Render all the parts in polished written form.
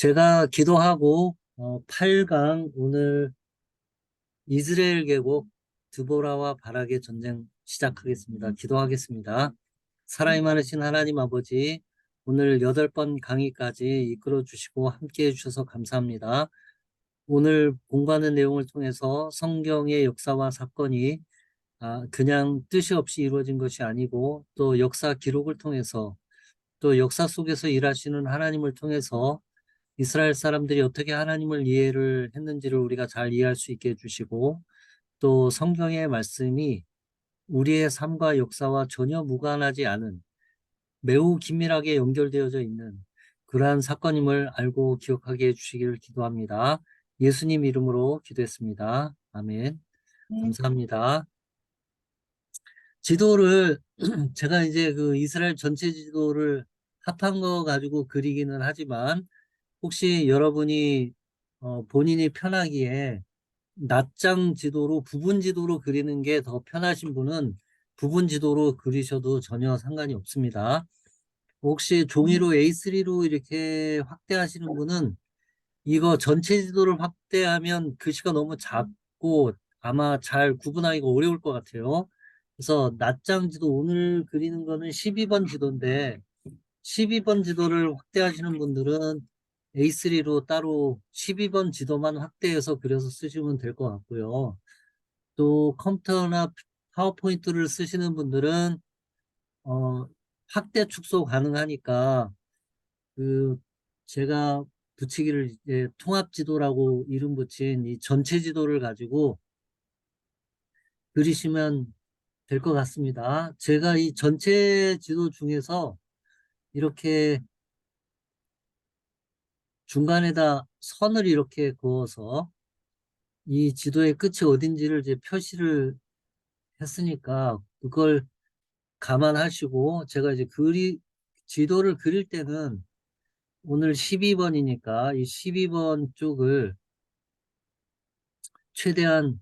제가 기도하고 8강 오늘 이스라엘 계곡 드보라와 바락의 전쟁 시작하겠습니다. 기도하겠습니다. 사랑이 많으신 하나님 아버지, 오늘 8번 강의까지 이끌어 주시고 함께 해주셔서 감사합니다. 오늘 공부하는 내용을 통해서 성경의 역사와 사건이 그냥 뜻이 없이 이루어진 것이 아니고 또 역사 기록을 통해서 또 역사 속에서 일하시는 하나님을 통해서 이스라엘 사람들이 어떻게 하나님을 이해를 했는지를 우리가 잘 이해할 수 있게 해주시고 또 성경의 말씀이 우리의 삶과 역사와 전혀 무관하지 않은 매우 긴밀하게 연결되어져 있는 그러한 사건임을 알고 기억하게 해주시기를 기도합니다. 예수님 이름으로 기도했습니다. 아멘. 네. 감사합니다. 지도를 제가 이제 그 이스라엘 전체 지도를 합한 거 가지고 그리기는 하지만 혹시 여러분이 본인이 편하기에 낱장 지도로 부분 지도로 그리는 게 더 편하신 분은 부분 지도로 그리셔도 전혀 상관이 없습니다. 혹시 종이로 A3로 이렇게 확대하시는 분은 이거 전체 지도를 확대하면 글씨가 너무 작고 아마 잘 구분하기가 어려울 것 같아요. 그래서 낱장 지도 오늘 그리는 거는 12번 지도인데 12번 지도를 확대하시는 분들은 A3로 따로 12번 지도만 확대해서 그려서 쓰시면 될 것 같고요. 또 컴퓨터나 파워포인트를 쓰시는 분들은 어, 확대 축소 가능하니까 그 제가 붙이기를 이제 통합 지도라고 이름 붙인 이 전체 지도를 가지고 그리시면 될 것 같습니다. 제가 이 전체 지도 중에서 이렇게 중간에다 선을 이렇게 그어서 이 지도의 끝이 어딘지를 이제 표시를 했으니까 그걸 감안하시고 제가 이제 지도를 그릴 때는 오늘 12번이니까 이 12번 쪽을 최대한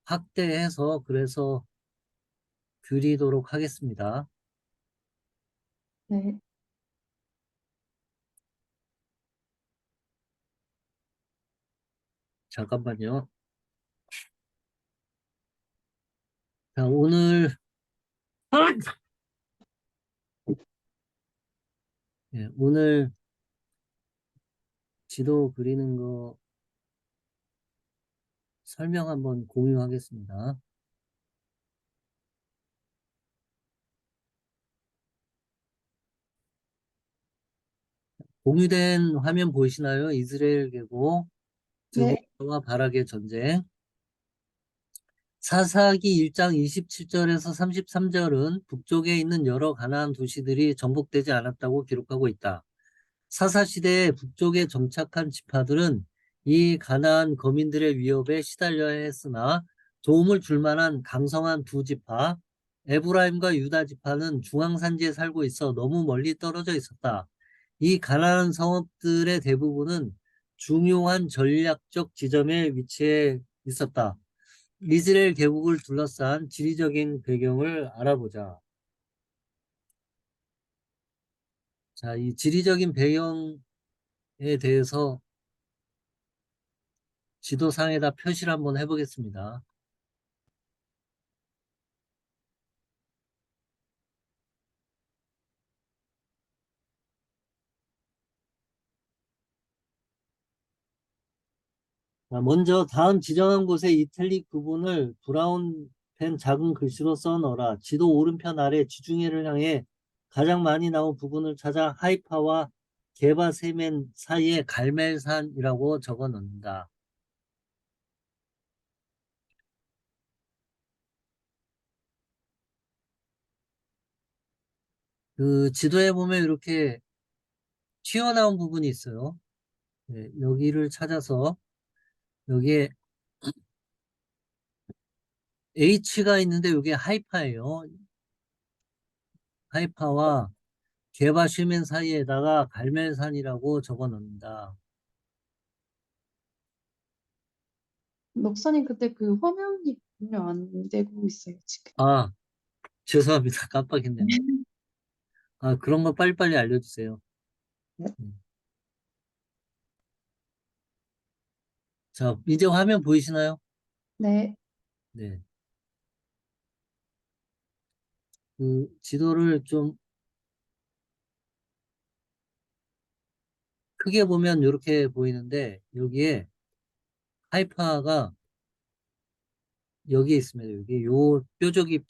확대해서 그래서 그리도록 하겠습니다. 네. 잠깐만요. 자, 오늘 지도 그리는 거 설명 한번 공유하겠습니다. 공유된 화면 보이시나요? 이스라엘 계곡, 네. 드보라와 바락의 전쟁. 사사기 1장 27절에서 33절은 북쪽에 있는 여러 가나안 도시들이 정복되지 않았다고 기록하고 있다. 사사시대에 북쪽에 정착한 지파들은 이 가나안 거민들의 위협에 시달려야 했으나 도움을 줄 만한 강성한 두 지파, 에브라임과 유다 지파는 중앙산지에 살고 있어 너무 멀리 떨어져 있었다. 이 가나안 성읍들의 대부분은 중요한 전략적 지점에 위치해 있었다. 이스라엘 계곡을 둘러싼 지리적인 배경을 알아보자. 자, 이 지리적인 배경에 대해서 지도상에다 표시를 한번 해보겠습니다. 자, 먼저 다음 지정한 곳의 이탈릭 부분을 브라운 펜 작은 글씨로 써 넣어라. 지도 오른편 아래 지중해를 향해 가장 많이 나온 부분을 찾아 하이파와 게바 세멘 사이에 갈멜산이라고 적어 넣는다. 그 지도에 보면 이렇게 튀어나온 부분이 있어요. 네, 여기를 찾아서 여기에 H가 있는데 이게 하이파예요. 하이파와 게바 슈멘 사이에다가 갈멜산이라고 적어 놓는다. 목사님, 그때 그 화면이 분명 안 되고 있어요, 지금. 아, 죄송합니다. 깜빡했네요. 아, 그런 거 빨리빨리 알려주세요. 네. 음. 자, 이제 화면 보이시나요? 네, 네. 그 지도를 좀 크게 보면 이렇게 보이는데, 여기에 하이파가 여기에 있습니다. 여기 요 뾰족이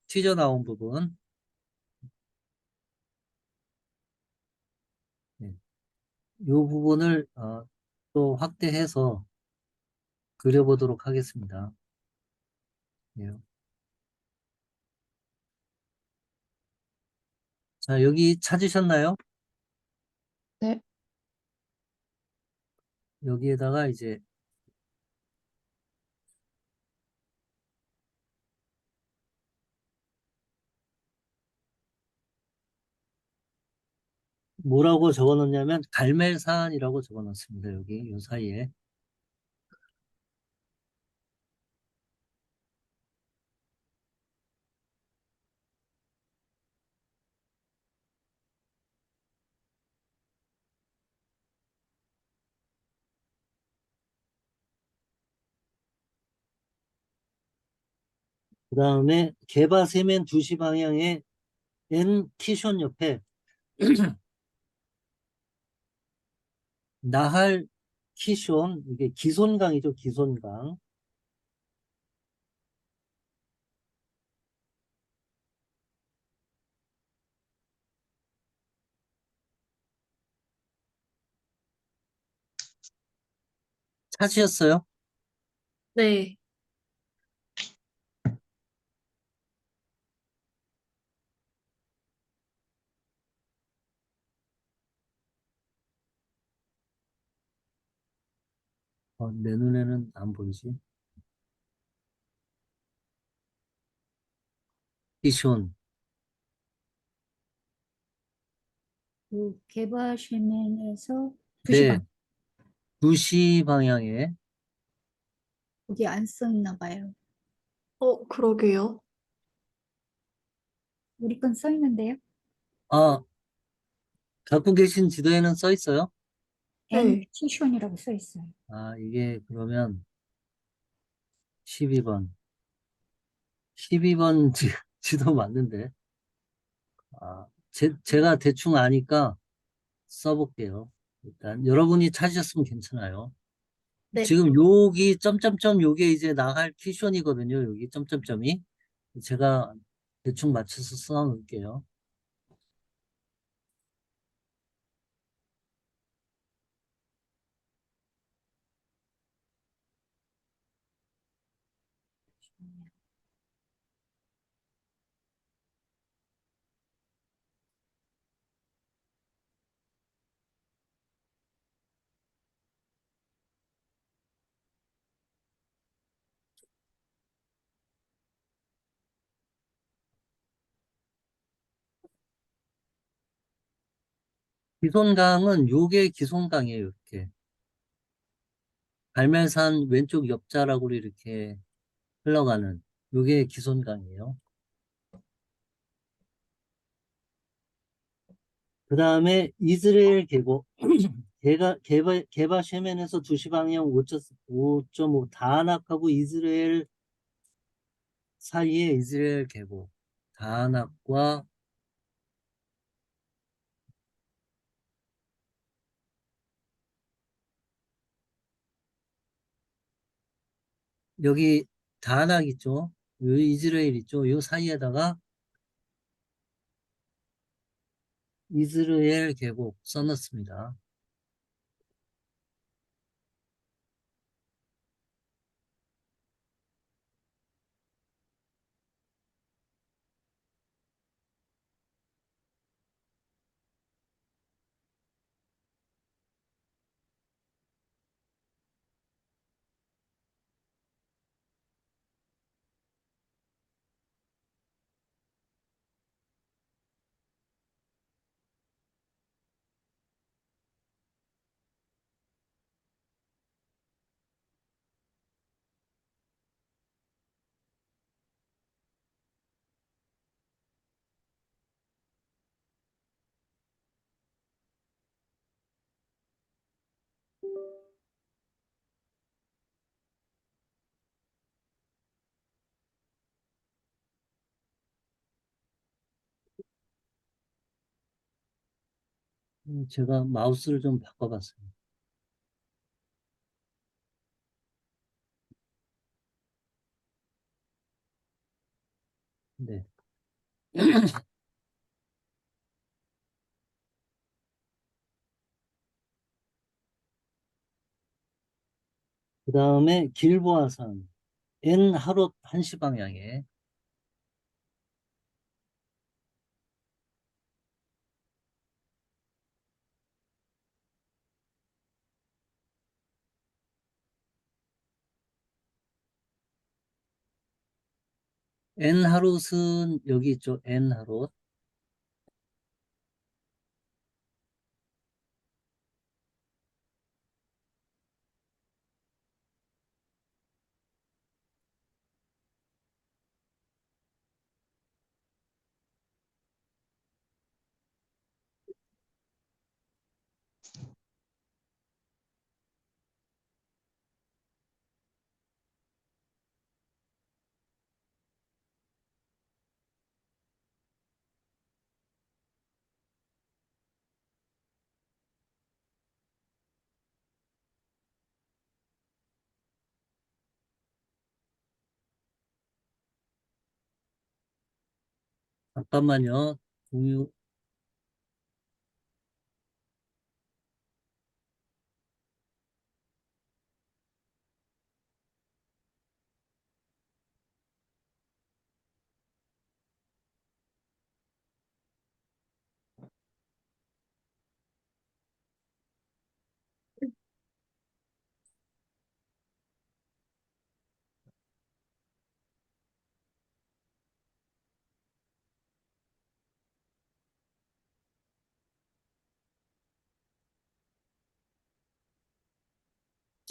튀져 나온 부분. 네. 요 부분을 또 확대해서 그려보도록 하겠습니다. 네. 자, 여기 찾으셨나요? 네, 여기에다가 이제 뭐라고 적어 놓냐면 갈멜산이라고 적어 놨습니다. 여기 요 사이에. 그 다음에 게바 세멘 2시 방향에 엔 키숑 옆에 나할 키숑, 이게 기손강이죠. 기손강. 찾으셨어요? 네. 내 눈에는 안 보이지. 키숑. 그 개바시멘에서 2시간. 네. 2시 방향에. 거기 안 써 있나 봐요. 그러게요. 우리 건 써 있는데요. 아, 갖고 계신 지도에는 써 있어요? 네. 엔티션이라고 써 있어요. 아, 이게 그러면 12번. 12번 지도 맞는데. 제가 대충 아니까 써볼게요. 일단 여러분이 찾으셨으면 괜찮아요. 네. 지금 여기 점점점 요게 이제 나갈 퀴션이거든요. 여기 점점점이. 제가 대충 맞춰서 써놓을게요. 기손강은 요게 기손강이에요. 이렇게. 갈멜산 왼쪽 옆자락으로 이렇게 흘러가는 요게 기손강이에요. 그 다음에 이스라엘 계곡. 게바 셰멘에서 2시 방향 5.5 다낙하고 이스라엘 사이에 이스라엘 계곡. 다낙과 여기 다낙 있죠. 요 이스라엘 있죠. 요 사이에다가 이스라엘 계곡 써놨습니다. 제가 마우스를 좀 바꿔봤어요. 네. 그 다음에 길보아산, 엔하롯 한시 방향에, 엔하롯은 여기 있죠. 엔하롯. 잠깐만요. 공유,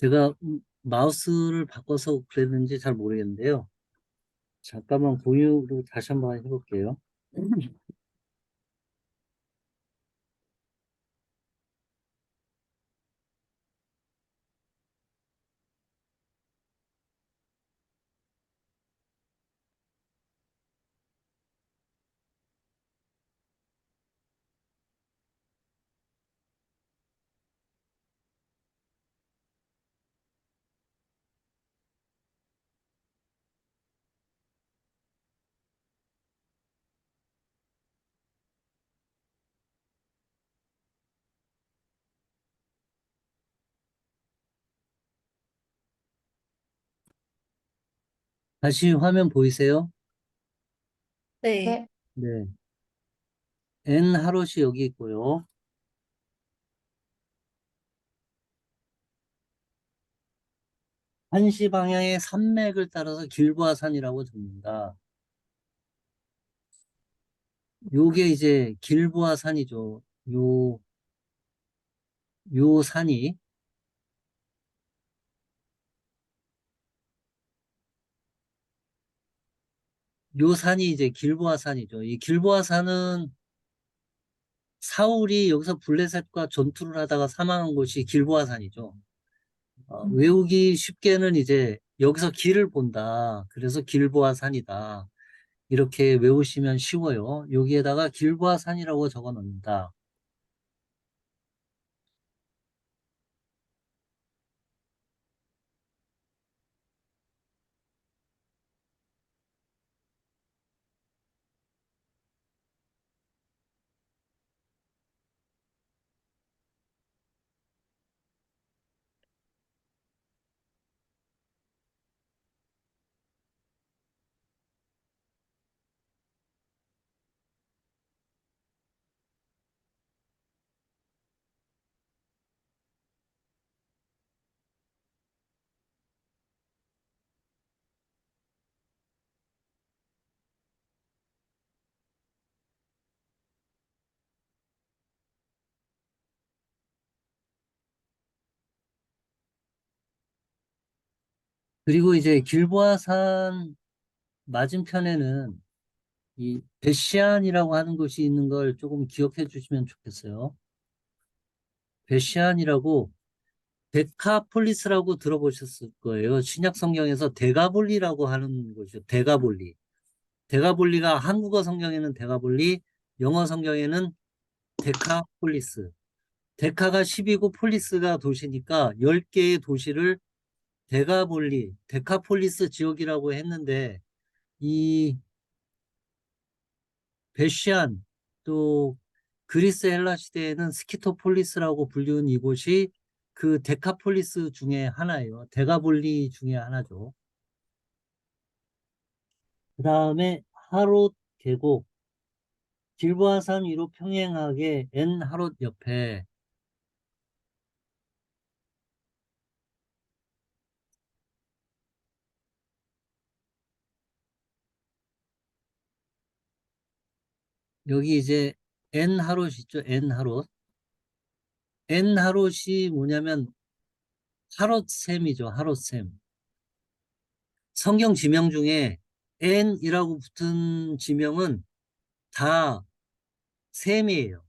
제가 마우스를 바꿔서 그랬는지 잘 모르겠는데요. 잠깐만 공유를 다시 한번 해볼게요. 다시 화면 보이세요? 네. 네. 네. 엔하롯이 여기 있고요. 한시 방향의 산맥을 따라서 길보아산이라고 적는다. 요게 이제 길보아산이죠. 요 산이, 요 산이 이제 길보아산이죠. 이 길보아산은 사울이 여기서 블레셋과 전투를 하다가 사망한 곳이 길보아산이죠. 외우기 쉽게는 이제 여기서 길을 본다. 그래서 길보아산이다. 이렇게 외우시면 쉬워요. 여기에다가 길보아산이라고 적어 놓는다. 그리고 이제 길보아산 맞은편에는 이 베시안이라고 하는 곳이 있는 걸 조금 기억해 주시면 좋겠어요. 베시안이라고 데카폴리스라고 들어보셨을 거예요. 신약 성경에서 데가볼리라고 하는 곳이죠. 데가볼리. 데가볼리가 한국어 성경에는 데가볼리, 영어 성경에는 데카폴리스. 데카가 10이고 폴리스가 도시니까 10개의 도시를 데카폴리스 지역이라고 했는데, 이 베시안, 또 그리스 헬라 시대에는 스키토폴리스라고 불리운 이곳이 그 데카폴리스 중에 하나예요. 데가볼리 중에 하나죠. 그 다음에 하롯 계곡, 길보아산 위로 평행하게 엔 하롯 옆에 여기 이제 엔 하롯 있죠. 엔 하롯. 엔 하롯이 뭐냐면 하롯샘이죠. 하롯샘. 성경 지명 중에 엔이라고 붙은 지명은 다 셈이에요.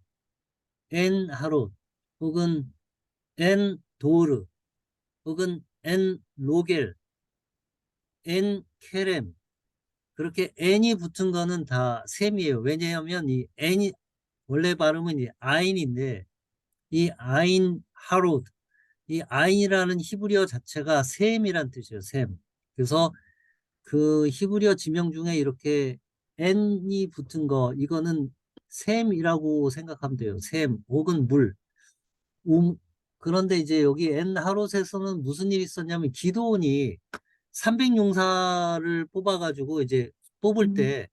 엔 하롯 혹은 엔 도르 혹은 엔 로겔, 엔 케렘, 그렇게 n이 붙은 거는 다 셈이에요. 왜냐하면 이 n이 원래 발음은 이 아인인데, 이 아인 하롯, 이 아인이라는 히브리어 자체가 셈이란 뜻이에요. 셈. 그래서 그 히브리어 지명 중에 이렇게 n이 붙은 거, 이거는 셈이라고 생각하면 돼요. 셈 혹은 물. 음, 그런데 이제 여기 엔 하롯에서는 무슨 일이 있었냐면, 기드온이 300용사를 뽑아가지고 이제 뽑을 때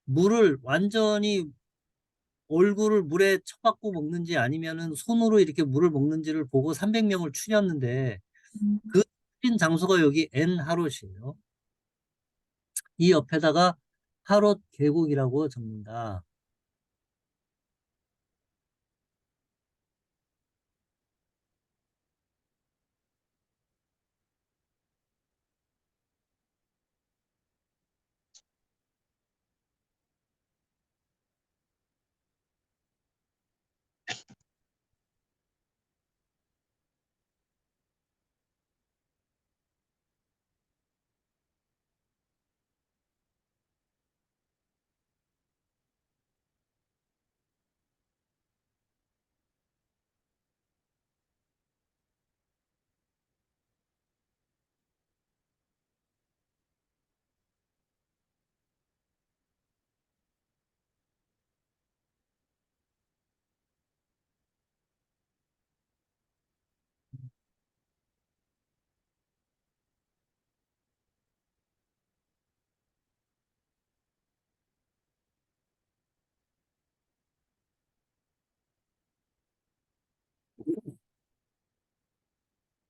물을 완전히 얼굴을 물에 쳐박고 먹는지 아니면은 손으로 이렇게 물을 먹는지를 보고 300명을 추렸는데, 음, 그 추린 장소가 여기 엔 하롯이에요. 이 옆에다가 하롯 계곡이라고 적는다.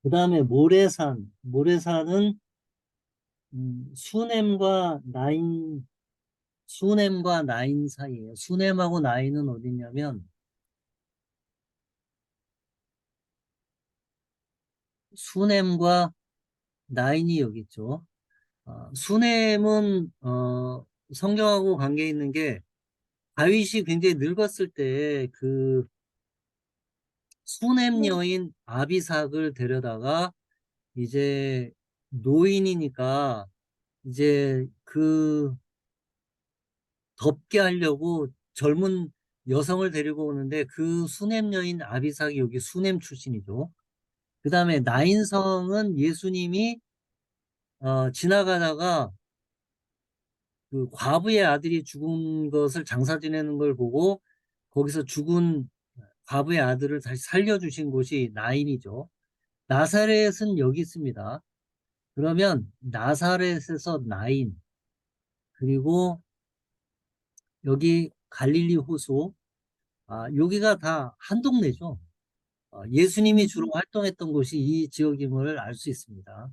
그 다음에 모래산은 수넴과 나인 사이에요. 수넴하고 나인은 어디냐면, 수넴과 나인이 여기 있죠. 수넴은 성경하고 관계 있는 게, 다윗이 굉장히 늙었을 때 그 수넴 여인 아비삭을 데려다가 이제 노인이니까 이제 그 덥게 하려고 젊은 여성을 데리고 오는데, 그 수넴 여인 아비삭이 여기 수넴 출신이죠. 그 다음에 나인성은 예수님이 지나가다가 그 과부의 아들이 죽은 것을 장사 지내는 걸 보고 거기서 죽은 과부의 아들을 다시 살려주신 곳이 나인이죠. 나사렛은 여기 있습니다. 그러면 나사렛에서 나인, 그리고 여기 갈릴리 호수, 여기가 다 한 동네죠. 예수님이 주로 활동했던 곳이 이 지역임을 알 수 있습니다.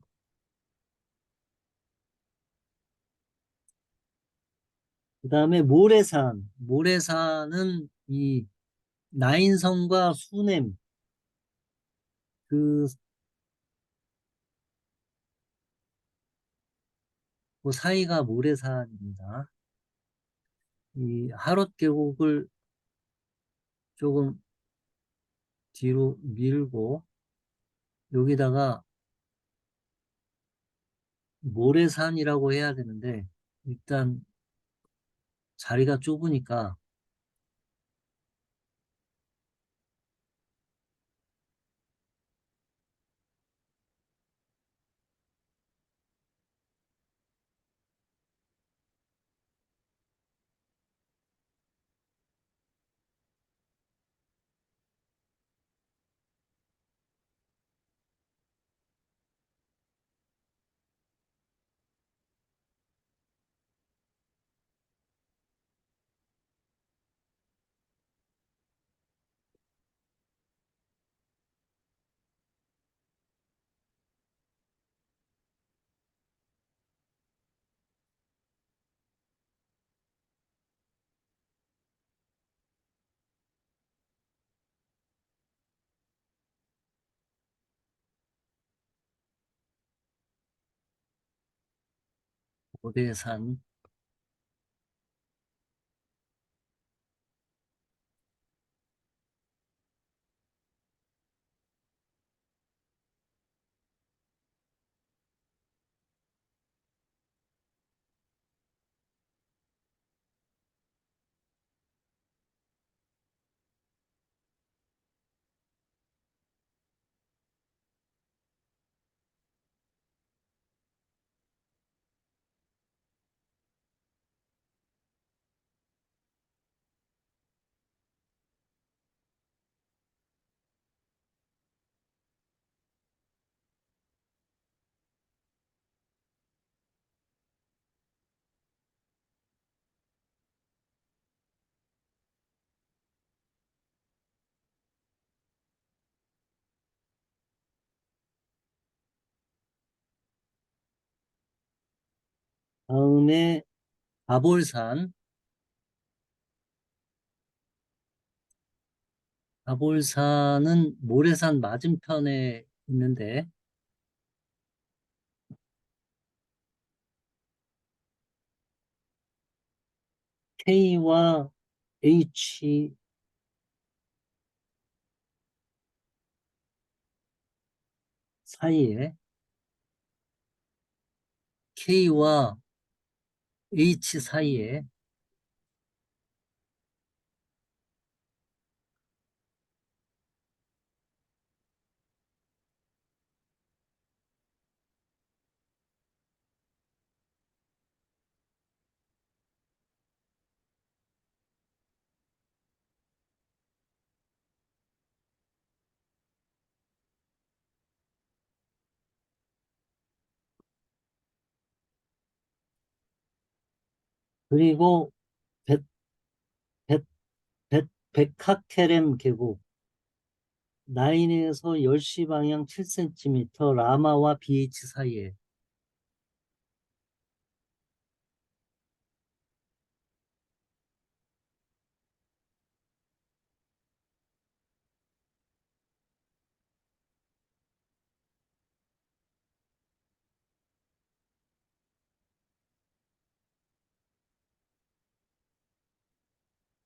그 다음에 모래산은 이 나인성과 수넴, 그, 그 사이가 모래산입니다. 이 하롯 계곡을 조금 뒤로 밀고 여기다가 모래산이라고 해야 되는데, 일단 자리가 좁으니까 고대산. 다음에 가볼산. 가볼산은 모래산 맞은편에 있는데 K와 H 사이에 K와 H 사이에 그리고 벳, 벳, 베카케렘 계곡 나인에서 10시 방향 7cm 라마와 BH 사이에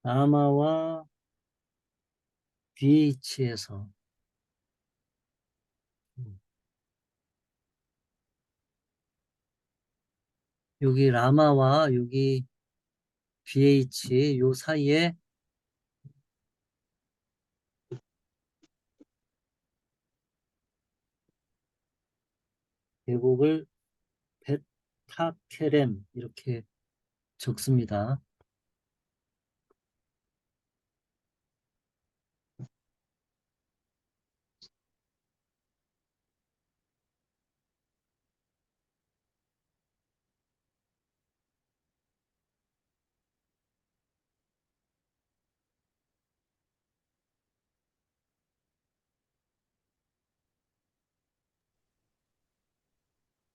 라마와 BH에서 여기 라마와 여기 BH 요 사이에 계곡을 베타케렘 이렇게 적습니다.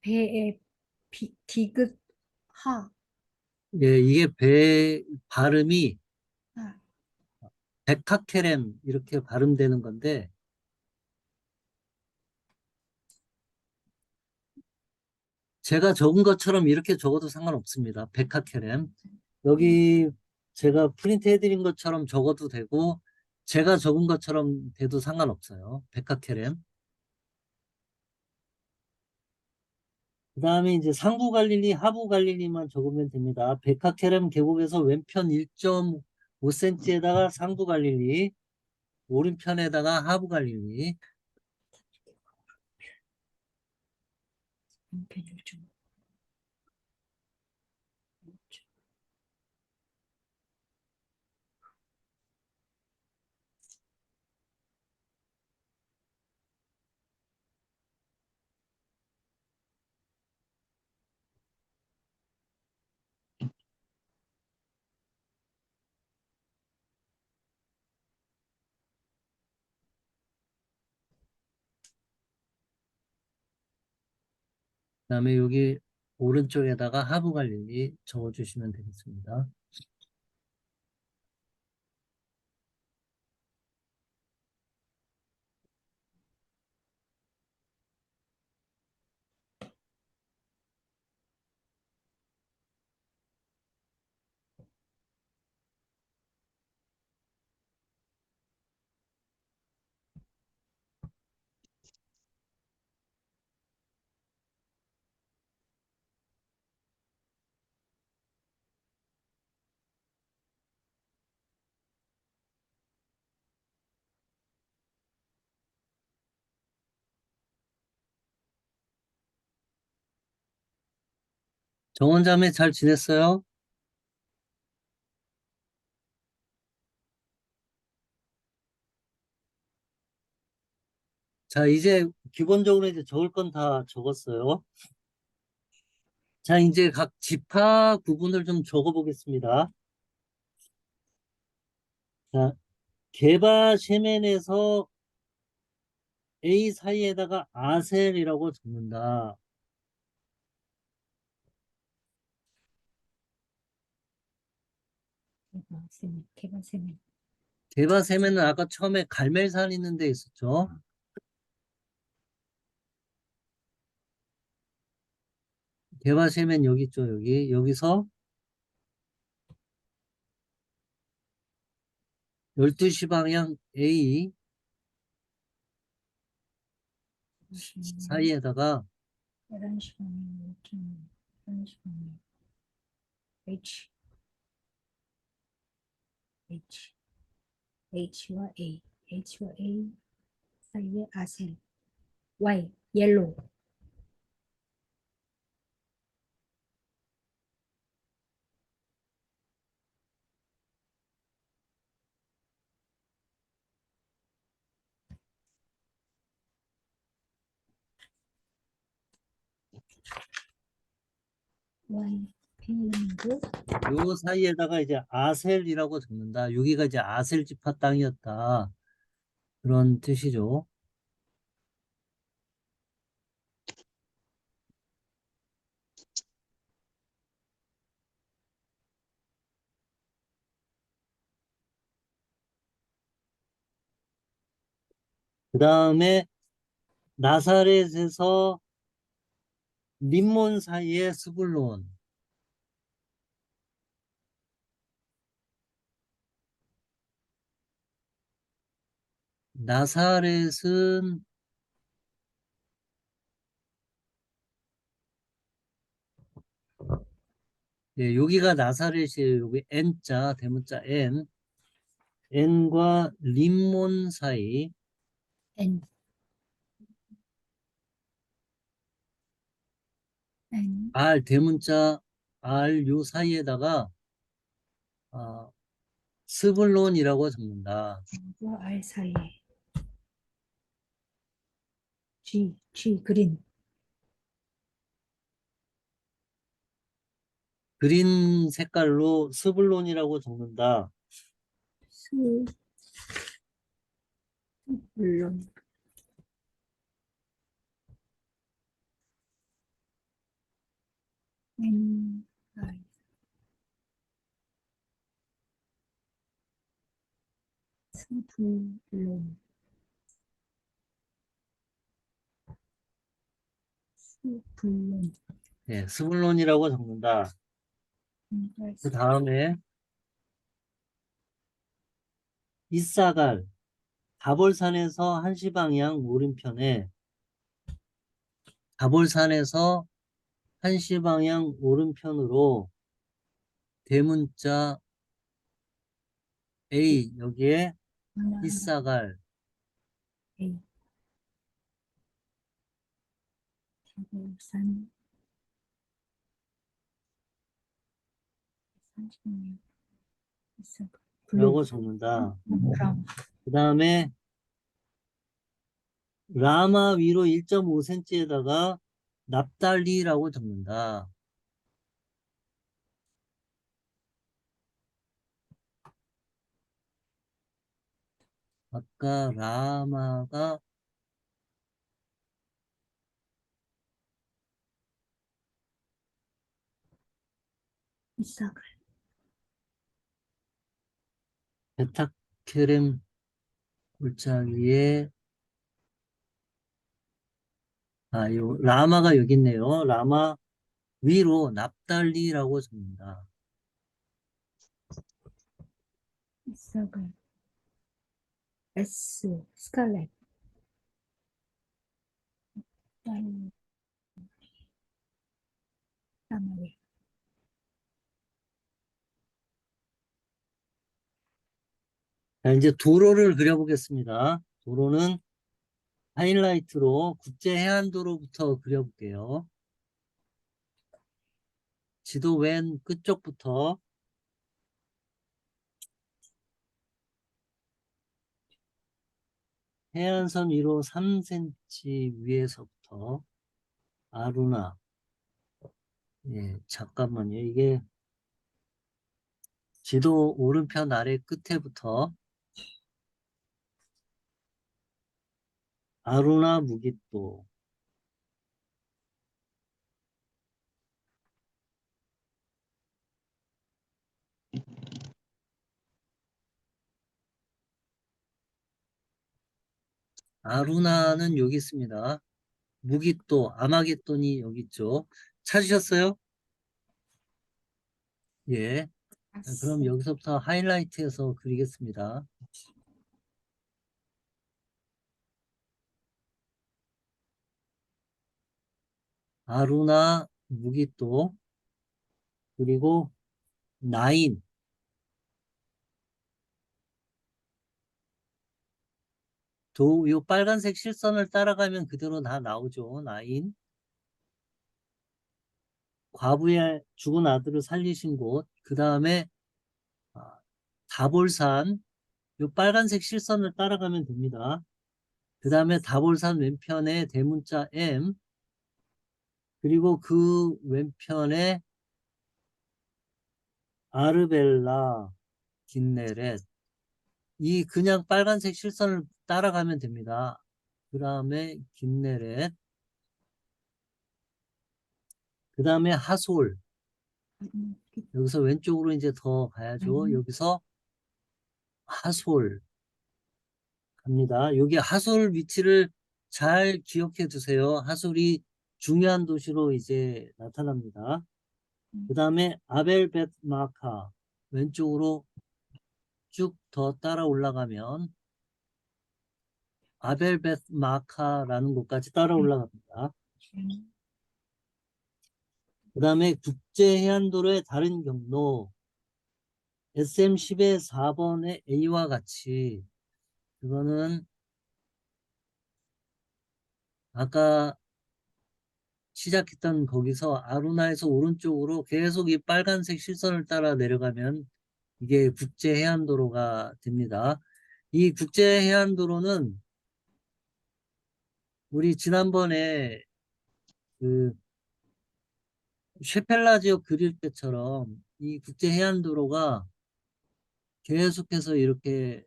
배에 디귿 하. 예, 이게 배 발음이 아, 베카케렘 이렇게 발음되는 건데 제가 적은 것처럼 이렇게 적어도 상관없습니다. 베카케렘. 여기 제가 프린트 해드린 것처럼 적어도 되고 제가 적은 것처럼 돼도 상관없어요. 베카케렘. 그 다음에 이제 상부 갈릴리, 하부 갈릴리만 적으면 됩니다. 베카케렘 계곡에서 왼편 1.5cm에다가 상부 갈릴리, 오른편에다가 하부 갈릴리. 편을 좀. 그 다음에 여기 오른쪽에다가 하부 갈릴리 적어주시면 되겠습니다. 정원자매 잘 지냈어요? 자, 이제 기본적으로 이제 적을 건 다 적었어요. 자, 이제 각 집합 부분을 좀 적어 보겠습니다. 자, 개바 쉐멘에서 A 사이에다가 아셀이라고 적는다. 개발세면. 개바 쉐멘은 아까 처음에 갈멜산 있는 데 있었죠. 개바 쉐멘 여기 있죠, 여기. 여기서 12시 방향 A 사이에다가 11시 방향, 11시 방향. H, H, H와 A, H와 A 사이에 아셀. Y, 옐로우. Y, 핀란드. 요 사이에다가 이제 아셀이라고 적는다. 여기가 이제 아셀 지파 땅이었다. 그런 뜻이죠. 그 다음에 나사렛에서 림몬 사이에 스불론. 나사렛은 예, 여기가 나사렛이에요. 여기 N자, 대문자 N. N과 림몬 사이. N, N, R, 대문자 R 요 사이에다가 스불론이라고 적는다. 와 R 사이에. G, G, 그린. 그린 색깔로 스불론이라고 적는다. 스, 물론. N, I, 스불론. 스불론. 예, 스불론이라고 적는다. 그 다음에 이사갈, 다볼산에서 한시 방향 오른편에 다볼산에서 한시 방향 오른편으로 대문자 A 여기에 하나, 이사갈 A, 산, 30명 있어. 라고 블루, 적는다. 브라운. 그 다음에 라마 위로 1.5cm에다가 납달리라고 적는다. 아까 라마가 이삭을. 베타케렘 골짜기에 요 라마가 여기 있네요. 라마 위로 납달리라고 적는다. 이삭을. S, 스칼렛. 딸, 사마리. 자, 이제 도로를 그려보겠습니다. 도로는 하이라이트로 국제해안도로부터 그려볼게요. 지도 맨 끝쪽부터 해안선 위로 3cm 위에서부터 아루나. 예, 잠깐만요. 이게 지도 오른편 아래 끝에부터 아루나 무기또. 아루나는 여기 있습니다. 무기또, 아마겟돈이 여기 있죠. 찾으셨어요? 예. 그럼 여기서부터 하이라이트해서 그리겠습니다. 아루나, 무기또, 그리고 나인. 요 빨간색 실선을 따라가면 그대로 다 나오죠. 나인. 과부의 죽은 아들을 살리신 곳. 그 다음에 다볼산. 요 빨간색 실선을 따라가면 됩니다. 그 다음에 다볼산 왼편에 대문자 M. 그리고 그 왼편에 아르벨라, 긴네렛. 이 그냥 빨간색 실선을 따라가면 됩니다. 그 다음에 긴네렛. 그 다음에 하솔. 여기서 왼쪽으로 이제 더 가야죠. 여기서 하솔 갑니다. 여기 하솔 위치를 잘 기억해 두세요. 하솔이 중요한 도시로 이제 나타납니다. 그 다음에 아벨벳 마카. 왼쪽으로 쭉 더 따라 올라가면 아벨벳 마카라는 곳까지 따라 올라갑니다. 그 다음에 국제해안도로의 다른 경로 SM10의 4번의 A와 같이 그거는 아까 시작했던 거기서 아루나에서 오른쪽으로 계속 이 빨간색 실선을 따라 내려가면 이게 국제해안도로가 됩니다. 이 국제해안도로는 우리 지난번에 그 쉐펠라지오 그릴 때처럼 이 국제해안도로가 계속해서 이렇게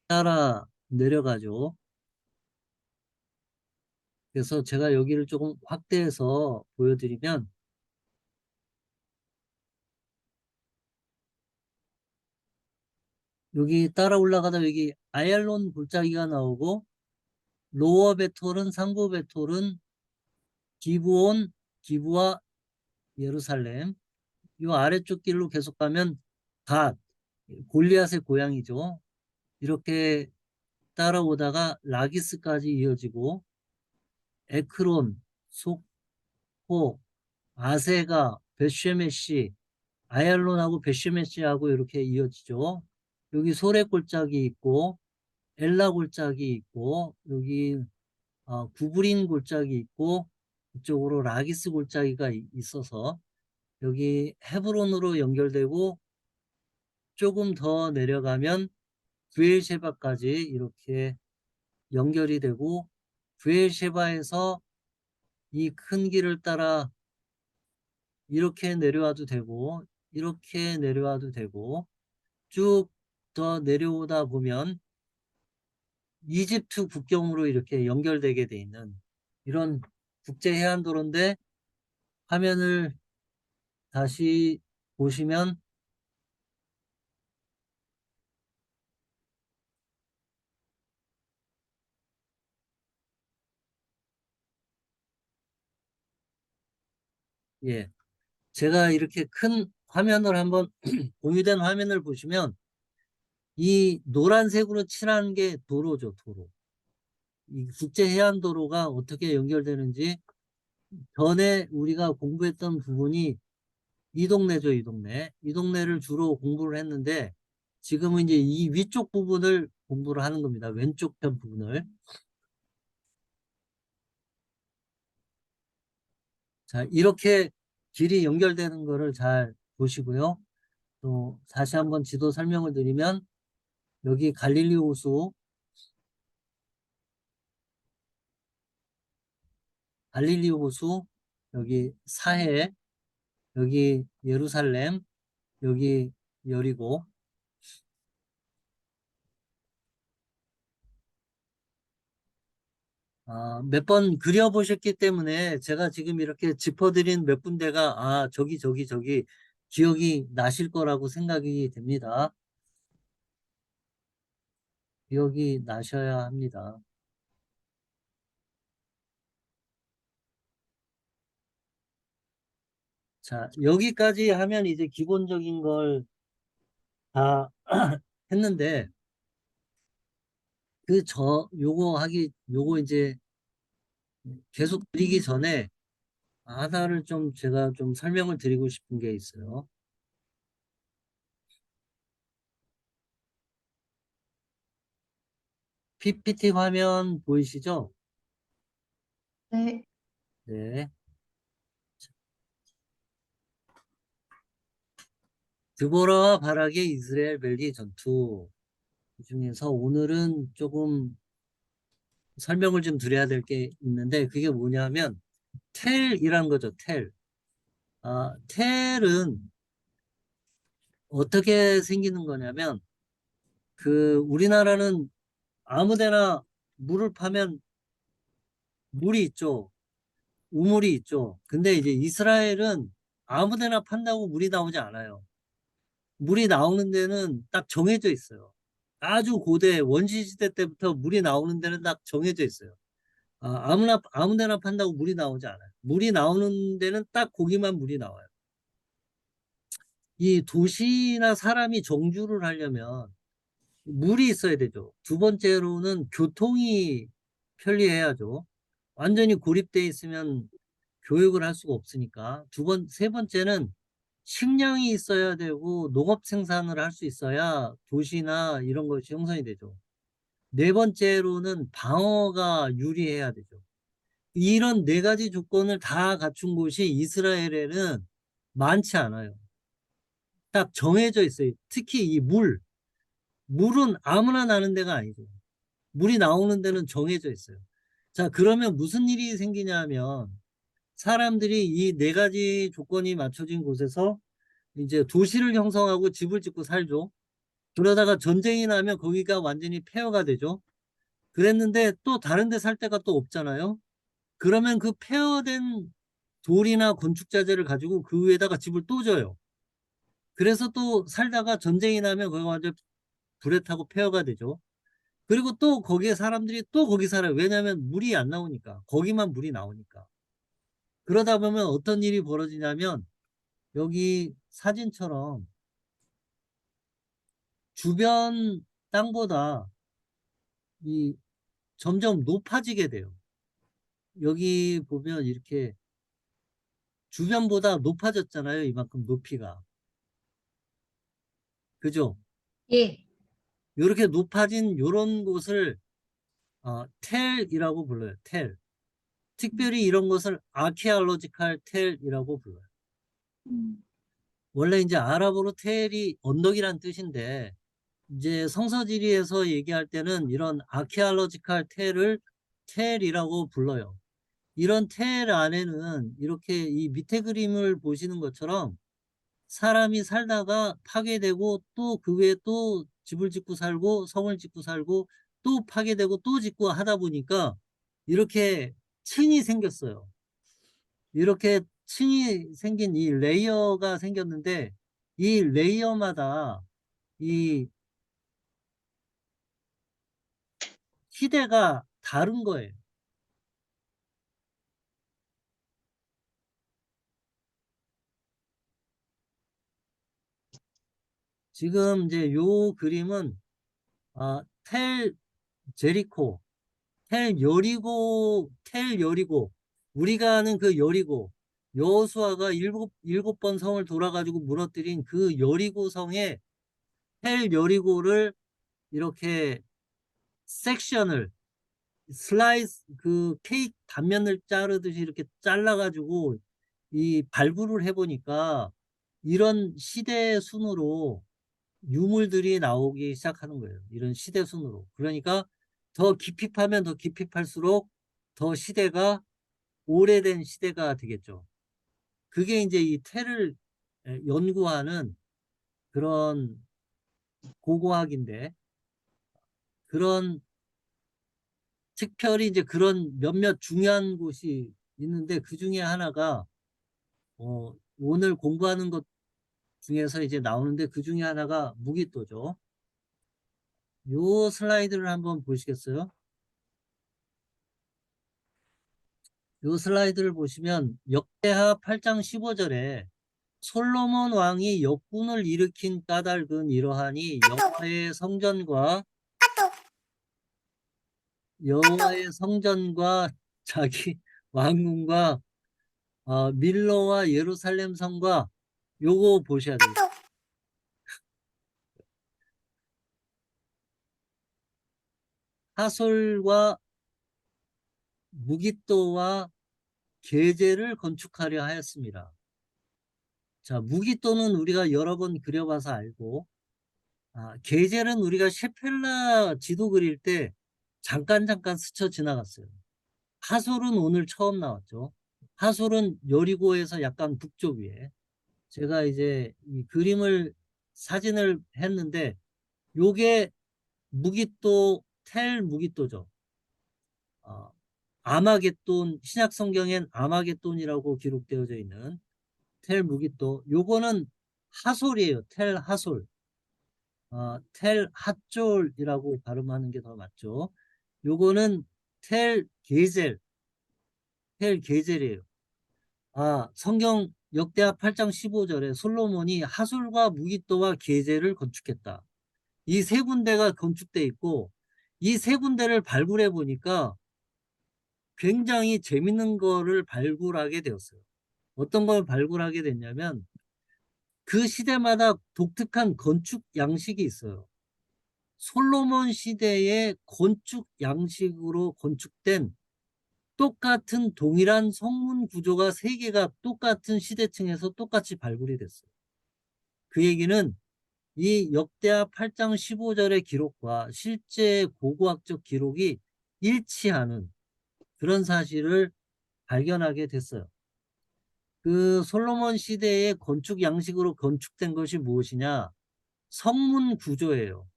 따라 내려가죠. 그래서 제가 여기를 조금 확대해서 보여드리면 여기 따라 올라가다 여기 아얄론 골짜기가 나오고 로어 베톨은 상부 베톨은 기브온, 기브와 예루살렘. 이 아래쪽 길로 계속 가면 갓, 골리앗의 고향이죠. 이렇게 따라오다가 라기스까지 이어지고 에크론, 속호, 아세가, 벳쉐메시, 아얄론하고 벳쉐메시하고 이렇게 이어지죠. 여기 소레 골짜기 있고 엘라 골짜기 있고 여기 구브린 골짜기 있고 이쪽으로 라기스 골짜기가 있어서 여기 헤브론으로 연결되고 조금 더 내려가면 브엘셰바까지 이렇게 연결이 되고 브엘셰바에서 이 큰 길을 따라 이렇게 내려와도 되고 이렇게 내려와도 되고 쭉 더 내려오다 보면 이집트 국경으로 이렇게 연결되게 돼 있는 이런 국제해안도로인데 화면을 다시 보시면 예, 제가 이렇게 큰 화면을 한번 공유된 화면을 보시면 이 노란색으로 칠한 게 도로죠, 도로. 이 국제해안도로가 어떻게 연결되는지 전에 우리가 공부했던 부분이 이 동네죠, 이 동네. 이 동네를 주로 공부를 했는데 지금은 이제 이 위쪽 부분을 공부를 하는 겁니다. 왼쪽 편 부분을. 자, 이렇게 길이 연결되는 거를 잘 보시고요. 또 다시 한번 지도 설명을 드리면 여기 갈릴리 호수, 여기 사해, 여기 예루살렘, 여기 여리고. 몇 번 그려보셨기 때문에 제가 지금 이렇게 짚어드린 몇 군데가 저기 기억이 나실 거라고 생각이 됩니다. 기억이 나셔야 합니다. 자, 여기까지 하면 이제 기본적인 걸 다 했는데 요거 이제 계속 드리기 전에 하나를 좀 제가 좀 설명을 드리고 싶은 게 있어요. PPT 화면 보이시죠? 네. 네. 드보라와 바락의 이스라엘 밸리 전투 중에서 오늘은 조금 설명을 좀 드려야 될 게 있는데 그게 뭐냐면 텔이라는 거죠. 텔. 텔은 어떻게 생기는 거냐면 우리나라는 아무데나 물을 파면 물이 있죠. 우물이 있죠. 근데 이제 이스라엘은 아무데나 판다고 물이 나오지 않아요. 물이 나오는 데는 딱 정해져 있어요. 아주 고대 원시시대 때부터 물이 나오는 데는 딱 정해져 있어요. 아무데나 판다고 물이 나오지 않아요. 물이 나오는 데는 딱 거기만 물이 나와요. 이 도시나 사람이 정주를 하려면 물이 있어야 되죠. 두 번째로는 교통이 편리해야죠. 완전히 고립돼 있으면 교육을 할 수가 없으니까. 세 번째는 식량이 있어야 되고 농업 생산을 할 수 있어야 도시나 이런 것이 형성이 되죠. 네 번째로는 방어가 유리해야 되죠. 이런 네 가지 조건을 다 갖춘 곳이 이스라엘에는 많지 않아요. 딱 정해져 있어요. 특히 물은 아무나 나는 데가 아니죠. 물이 나오는 데는 정해져 있어요. 자, 그러면 무슨 일이 생기냐면 사람들이 이 네 가지 조건이 맞춰진 곳에서 이제 도시를 형성하고 집을 짓고 살죠. 그러다가 전쟁이 나면 거기가 완전히 폐허가 되죠. 그랬는데 또 다른 데 살 데가 또 없잖아요. 그러면 그 폐허된 돌이나 건축 자재를 가지고 그 위에다가 집을 또 져요. 그래서 또 살다가 전쟁이 나면 거기가 완전 불에 타고 폐허가 되죠. 그리고 또 거기에 사람들이 또 거기 살아요. 왜냐하면 물이 안 나오니까. 거기만 물이 나오니까. 그러다 보면 어떤 일이 벌어지냐면 여기 사진처럼 주변 땅보다 이 점점 높아지게 돼요. 여기 보면 이렇게 주변보다 높아졌잖아요. 이만큼 높이가. 그죠? 예. 이렇게 높아진 이런 곳을 텔이라고 불러요. 텔. 특별히 이런 것을 아키알로지칼 텔이라고 불러요. 음, 원래 이제 아랍어로 텔이 언덕이란 뜻인데 이제 성서지리에서 얘기할 때는 이런 아키알로지칼 텔이라고 불러요. 이런 텔 안에는 이렇게 이 밑에 그림을 보시는 것처럼 사람이 살다가 파괴되고 또 그 외에 또 집을 짓고 살고 성을 짓고 살고 또 파괴되고 또 짓고 하다 보니까 이렇게 층이 생겼어요. 이렇게 층이 생긴 이 레이어가 생겼는데 이 레이어마다 이 희대가 다른 거예요. 지금 이제 요 그림은 텔 제리코, 텔 여리고 우리가 아는 그 여리고 여호수아가 일곱 번 성을 돌아가지고 무너뜨린 그 여리고 성의 텔 여리고를 이렇게 섹션을 슬라이스 그 케이크 단면을 자르듯이 이렇게 잘라가지고 이 발굴을 해보니까 이런 시대 순으로 유물들이 나오기 시작하는 거예요. 이런 시대 순으로. 그러니까 더 깊이 파면 더 깊이 팔수록 더 시대가 오래된 시대가 되겠죠. 그게 이제 이 태를 연구하는 그런 고고학인데, 그런 특별히 이제 그런 몇몇 중요한 곳이 있는데, 그 중에 하나가 오늘 공부하는 것 중에서 이제 나오는데, 그 중에 하나가 무기또죠. 요 슬라이드를 한번 보시겠어요? 요 슬라이드를 보시면 역대하 8장 15절에 솔로몬 왕이 역군을 일으킨 까닭은 이러하니 여호와의 성전과 자기 왕궁과 밀로와 예루살렘 성과, 요거 보셔야 돼요. 하솔과 무기또와 게제를 건축하려 하였습니다. 자, 무기또는 우리가 여러 번 그려봐서 알고, 게젤은 우리가 셰펠라 지도 그릴 때 잠깐 스쳐 지나갔어요. 하솔은 오늘 처음 나왔죠. 하솔은 여리고에서 약간 북쪽 위에. 제가 이제 이 그림을 사진을 했는데, 요게 무기또, 텔 무기또죠. 아마겟돈, 신약 성경엔 아마겟돈이라고 기록되어져 있는 텔 무기또. 요거는 하솔이에요. 텔 하솔. 텔 핫졸이라고 발음하는 게 더 맞죠. 요거는 텔 게젤, 텔 게젤이에요. 성경 역대하 8장 15절에 솔로몬이 하솔과 무기또와 게젤을 건축했다. 이 세 군데가 건축돼 있고, 이 세 군데를 발굴해 보니까 굉장히 재밌는 거를 발굴하게 되었어요. 어떤 걸 발굴하게 됐냐면, 그 시대마다 독특한 건축 양식이 있어요. 솔로몬 시대의 건축 양식으로 건축된 똑같은 동일한 성문 구조가 세 개가 똑같은 시대층에서 똑같이 발굴이 됐어요. 그 얘기는 이 역대하 8장 15절의 기록과 실제 고고학적 기록이 일치하는 그런 사실을 발견하게 됐어요. 그 솔로몬 시대의 건축 양식으로 건축된 것이 무엇이냐? 성문 구조예요.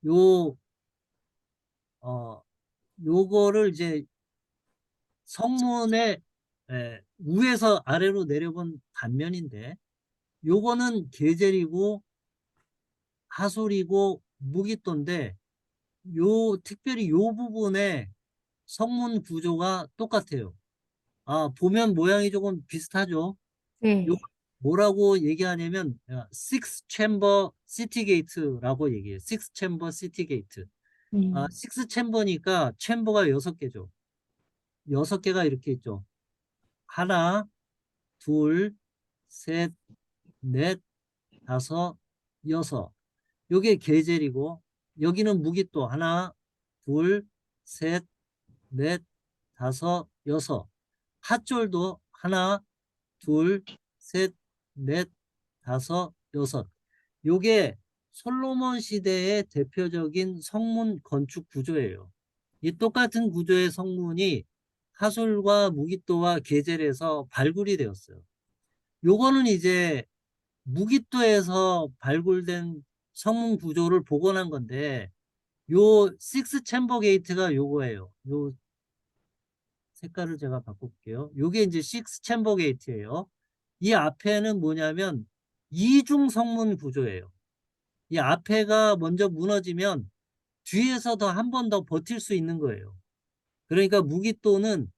요, 어, 요거를 이제 성문의 위에서 아래로 내려본 단면인데, 요거는 게젤이고 하솔이고 무기또인데, 특별히 요 부분에 성문 구조가 똑같아요. 보면 모양이 조금 비슷하죠. 요 네. 뭐라고 얘기하냐면 식스 챔버 시티 게이트라고 얘기해요. 식스 챔버 시티 게이트. 식스 챔버니까 챔버가 6개죠. 6개가 이렇게 있죠. 하나, 둘, 셋, 넷, 다섯, 여섯. 요게 게젤이고, 여기는 무기또 하나, 둘, 셋, 넷, 다섯, 여섯. 핫졸도 하나, 둘, 셋, 넷, 다섯, 여섯. 요게 솔로몬 시대의 대표적인 성문 건축 구조예요. 이 똑같은 구조의 성문이 하솔과 무기또와 게젤에서 발굴이 되었어요. 요거는 이제 무기또에서 발굴된 성문 구조를 복원한 건데, 요 식스 챔버 게이트가 요거예요. 요 색깔을 제가 바꿔볼게요. 요게 이제 식스 챔버 게이트예요. 이 앞에는 뭐냐면 이중 성문 구조예요. 이 앞에가 먼저 무너지면 뒤에서 더 한 번 더 버틸 수 있는 거예요. 그러니까 무기또는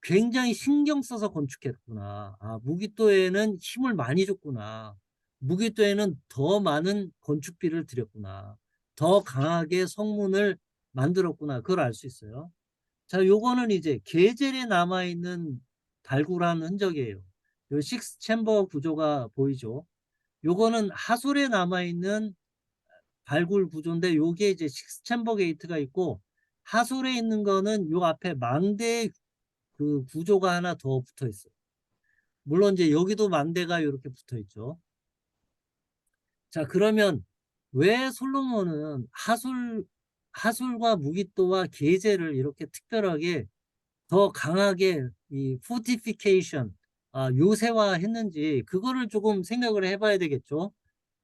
굉장히 신경 써서 건축했구나. 무기또에는 힘을 많이 줬구나. 무기또에는 더 많은 건축비를 들였구나. 더 강하게 성문을 만들었구나. 그걸 알 수 있어요. 자, 요거는 이제 게젤에 남아있는 발굴한 흔적이에요. 요 식스 챔버 구조가 보이죠. 요거는 하솔에 남아있는 발굴 구조인데, 요게 이제 식스 챔버 게이트가 있고, 하솔에 있는 거는 요 앞에 망대 그 구조가 하나 더 붙어 있어요. 물론 이제 여기도 망대가 이렇게 붙어 있죠. 자, 그러면 왜 솔로몬은 하술과 무기또와 계제를 이렇게 특별하게 더 강하게 이 포티피케이션, 요새화 했는지 그거를 조금 생각을 해봐야 되겠죠.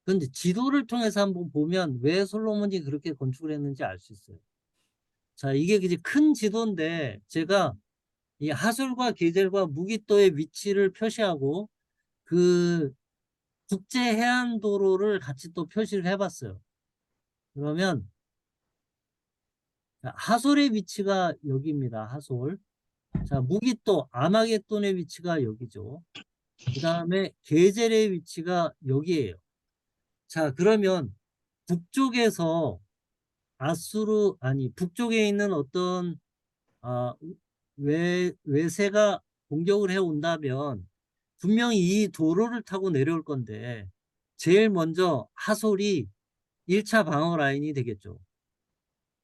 그런데 지도를 통해서 한번 보면 왜 솔로몬이 그렇게 건축을 했는지 알 수 있어요. 자, 이게 이제 큰 지도인데 제가 이 하술과 게젤과 무기또의 위치를 표시하고 그 국제 해안도로를 같이 또 표시를 해봤어요. 그러면 하솔의 위치가 여기입니다. 하솔. 자, 무기또 아마겟돈의 위치가 여기죠. 그 다음에 게젤의 위치가 여기에요. 자, 그러면 북쪽에서 북쪽에 있는 어떤 아, 외세가 공격을 해온다면 분명히 이 도로를 타고 내려올 건데 제일 먼저 하솔이 1차 방어 라인이 되겠죠.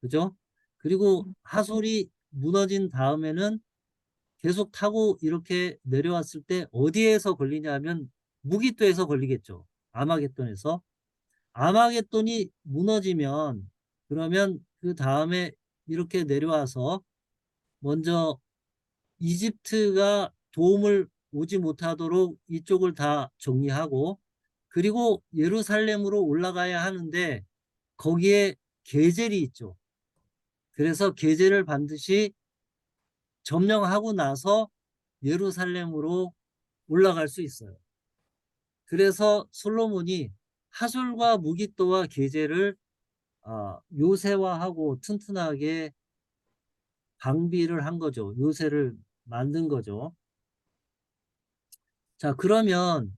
그죠? 그리고 하솔이 무너진 다음에는 계속 타고 이렇게 내려왔을 때 어디에서 걸리냐면 무기또에서 걸리겠죠. 아마겟돈에서. 아마겟돈이 무너지면 그러면 그 다음에 이렇게 내려와서 먼저 이집트가 도움을 오지 못하도록 이쪽을 다 정리하고 그리고 예루살렘으로 올라가야 하는데 거기에 게젤이 있죠. 그래서 게젤을 반드시 점령하고 나서 예루살렘으로 올라갈 수 있어요. 그래서 솔로몬이 하술과 무기또와 게젤을 요새화하고 튼튼하게 방비를 한 거죠. 요새를 만든 거죠. 자, 그러면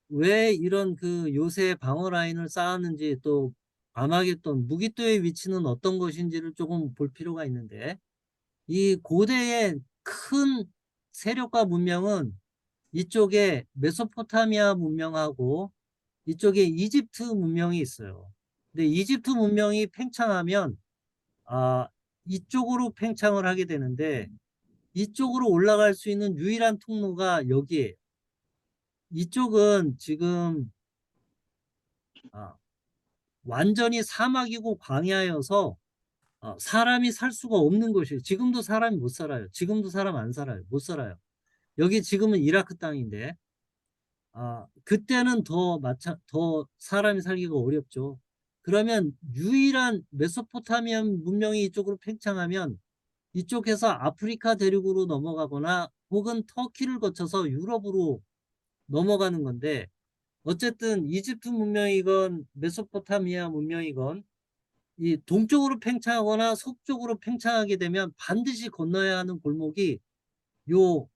왜 이런 그 요새 방어 라인을 쌓았는지 또 아마겟돈 무기또의 위치는 어떤 것인지를 조금 볼 필요가 있는데 이 고대의 큰 세력과 문명은 이쪽에 메소포타미아 문명하고 이쪽에 이집트 문명이 있어요. 근데 이집트 문명이 팽창하면 아, 이쪽으로 팽창을 하게 되는데 이쪽으로 올라갈 수 있는 유일한 통로가 여기에요. 이쪽은 지금 아, 완전히 사막이고 광야여서 사람이 살 수가 없는 곳이에요. 지금도 사람이 못 살아요. 지금도 사람 안 살아요. 못 살아요. 여기 지금은 이라크 땅인데 그때는 더 사람이 살기가 어렵죠. 그러면 유일한 메소포타미아 문명이 이쪽으로 팽창하면 이쪽에서 아프리카 대륙으로 넘어가거나 혹은 터키를 거쳐서 유럽으로 넘어가는 건데 어쨌든 이집트 문명이건 메소포타미아 문명이건 이 동쪽으로 팽창하거나 서쪽으로 팽창하게 되면 반드시 건너야 하는 골목이 요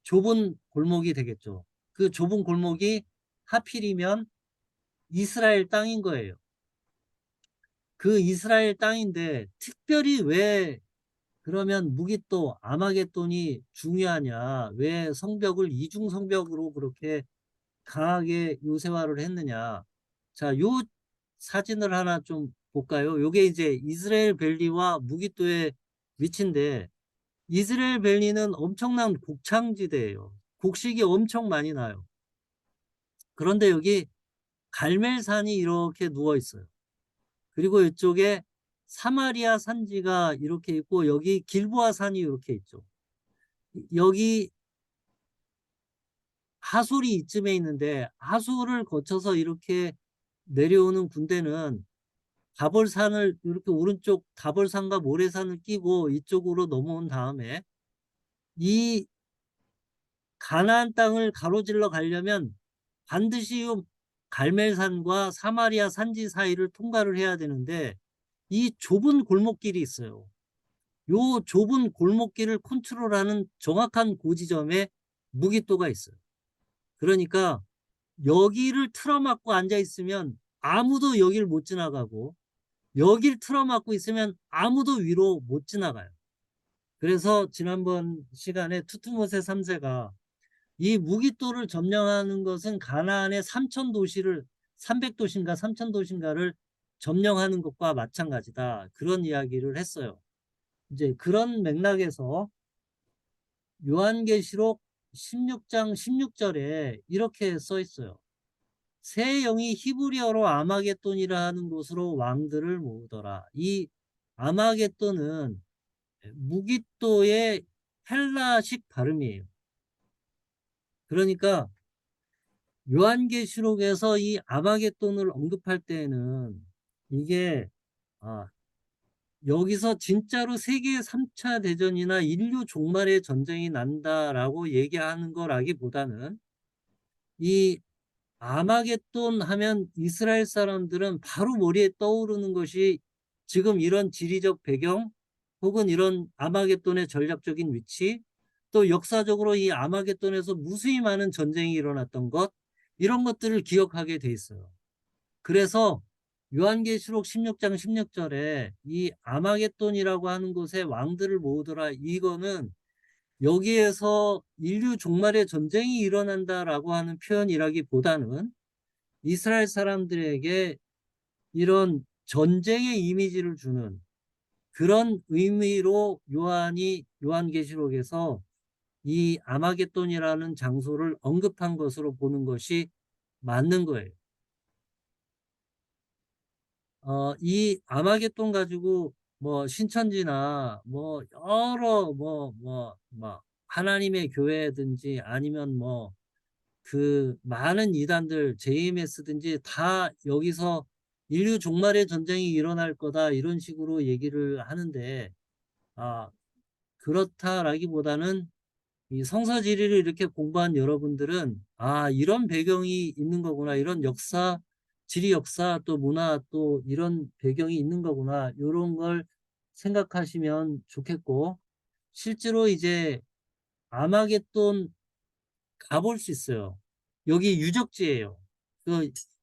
좁은 골목이 되겠죠. 그 좁은 골목이 하필이면 이스라엘 땅인 거예요. 그 이스라엘 땅인데 특별히 왜 그러면 무기또 아마겟돈이 중요하냐? 왜 성벽을 이중 성벽으로 그렇게 강하게 요새화를 했느냐? 자, 요 사진을 하나 좀 볼까요? 요게 이제 이스라엘 밸리와 무기또의 위치인데 이스라엘 밸리는 엄청난 곡창지대예요. 곡식이 엄청 많이 나요. 그런데 여기 갈멜산이 이렇게 누워 있어요. 그리고 이쪽에 사마리아 산지가 이렇게 있고 여기 길보아 산이 이렇게 있죠. 여기 하술이 이쯤에 있는데 하술을 거쳐서 이렇게 내려오는 군대는 다볼산을 이렇게 오른쪽 다볼산과 모래산을 끼고 이쪽으로 넘어온 다음에 이 가나안 땅을 가로질러 가려면 반드시 갈멜산과 사마리아 산지 사이를 통과를 해야 되는데 이 좁은 골목길이 있어요. 요 좁은 골목길을 컨트롤하는 정확한 고지점에 무기또가 있어요. 그러니까 여기를 틀어막고 앉아 있으면 아무도 여기를 못 지나가고 여기를 틀어막고 있으면 아무도 위로 못 지나가요. 그래서 지난번 시간에 투투모세 3세가 이 무기또를 점령하는 것은 가나안의 300도시인가 3000도시인가를 점령하는 것과 마찬가지다. 그런 이야기를 했어요. 이제 그런 맥락에서 요한계시록 16장 16절에 이렇게 써 있어요. 새 영이 히브리어로 아마겟돈이라 하는 곳으로 왕들을 모으더라. 이 아마겟돈은 무기또의 헬라식 발음이에요. 그러니까 요한계시록에서 이 아마겟돈을 언급할 때에는 이게 여기서 진짜로 세계 3차 대전이나 인류 종말의 전쟁이 난다라고 얘기하는 거라기보다는 이 아마겟돈 하면 이스라엘 사람들은 바로 머리에 떠오르는 것이 지금 이런 지리적 배경 혹은 이런 아마겟돈의 전략적인 위치, 또 역사적으로 이 아마겟돈에서 무수히 많은 전쟁이 일어났던 것, 이런 것들을 기억하게 돼 있어요. 그래서 요한계시록 16장 16절에 이 아마겟돈이라고 하는 곳에 왕들을 모으더라, 이거는 여기에서 인류 종말의 전쟁이 일어난다라고 하는 표현이라기보다는 이스라엘 사람들에게 이런 전쟁의 이미지를 주는 그런 의미로 요한계시록에서 이 아마겟돈이라는 장소를 언급한 것으로 보는 것이 맞는 거예요. 이 아마겟돈 가지고 뭐 신천지나 뭐 여러 하나님의 교회든지 아니면 뭐 그 많은 이단들 JMS든지 다 여기서 인류 종말의 전쟁이 일어날 거다 이런 식으로 얘기를 하는데 그렇다라기보다는 이 성서 지리를 이렇게 공부한 여러분들은 이런 배경이 있는 거구나, 이런 역사, 지리 역사 또 문화 또 이런 배경이 있는 거구나, 이런 걸 생각하시면 좋겠고, 실제로 이제 아마겟돈 가볼 수 있어요. 여기 유적지예요.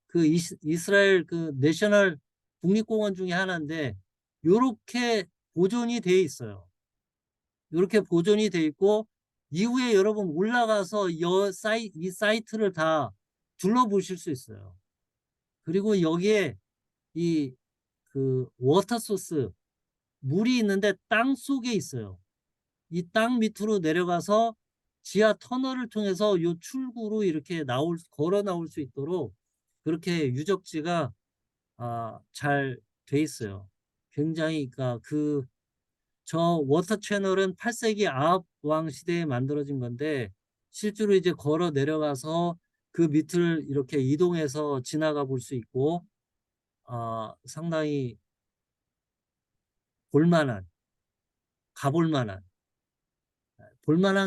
그 이스라엘 그 내셔널 국립공원 중에 하나인데 요렇게 보존이 돼 있어요. 이렇게 보존이 돼 있고, 이후에 여러분 올라가서 이 사이트를 다 둘러보실 수 있어요. 그리고 여기에 이 그 워터 소스, 물이 있는데 땅 속에 있어요. 이 땅 밑으로 내려가서 지하 터널을 통해서 요 출구로 이렇게 걸어 나올 수 있도록 그렇게 유적지가 잘 돼 있어요. 굉장히 그러니까 저 워터 채널은 8세기 아합 왕 시대에 만들어진 건데 실제로 이제 걸어 내려가서 그 밑을 이렇게 이동해서 지나가 볼 수 있고, 상당히 볼만한, 가볼만한,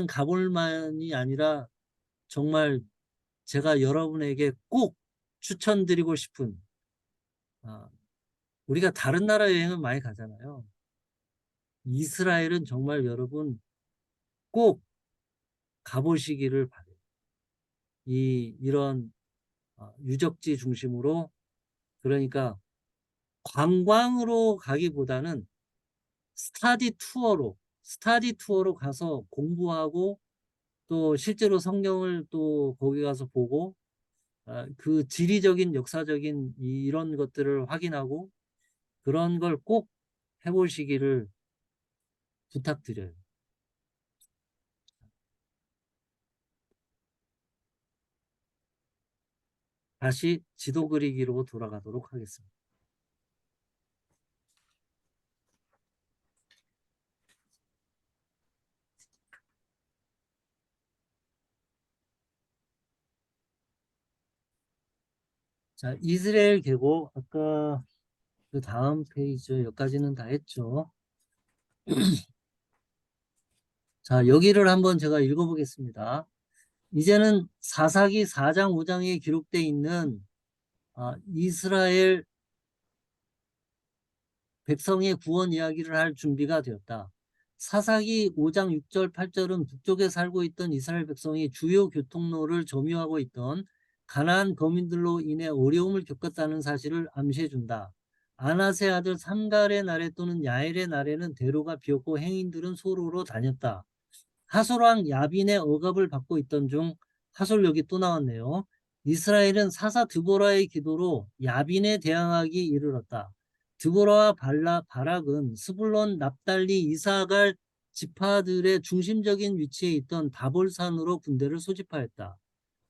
가볼만이 아니라 정말 제가 여러분에게 꼭 추천드리고 싶은, 우리가 다른 나라 여행은 많이 가잖아요. 이스라엘은 정말 여러분 꼭 가보시기를 바래요. 이런 유적지 중심으로, 그러니까 관광으로 가기보다는 스타디 투어로 가서 공부하고 또 실제로 성경을 또 거기 가서 보고 그 지리적인 역사적인 이런 것들을 확인하고 그런 걸 꼭 해보시기를 부탁드려요. 다시 지도 그리기로 돌아가도록 하겠습니다. 자, 이스라엘 계곡 아까 그 다음 페이지 여기까지는 다 했죠. 자, 여기를 한번 제가 읽어보겠습니다. 이제는 사사기 4장 5장에 기록되어 있는 이스라엘 백성의 구원 이야기를 할 준비가 되었다. 사사기 5장 6절 8절은 북쪽에 살고 있던 이스라엘 백성이 주요 교통로를 점유하고 있던 가나안 거민들로 인해 어려움을 겪었다는 사실을 암시해준다. 아낫의 아들 삼갈의 날에 또는 야엘의 날에는 대로가 비었고 행인들은 소로로 다녔다. 하솔왕 야빈의 억압을 받고 있던 중, 하솔 여기 또 나왔네요. 이스라엘은 사사 드보라의 기도로 야빈에 대항하기 이르렀다. 드보라와 바락은 스불론, 납달리, 이사갈 지파들의 중심적인 위치에 있던 다볼산으로 군대를 소집하였다.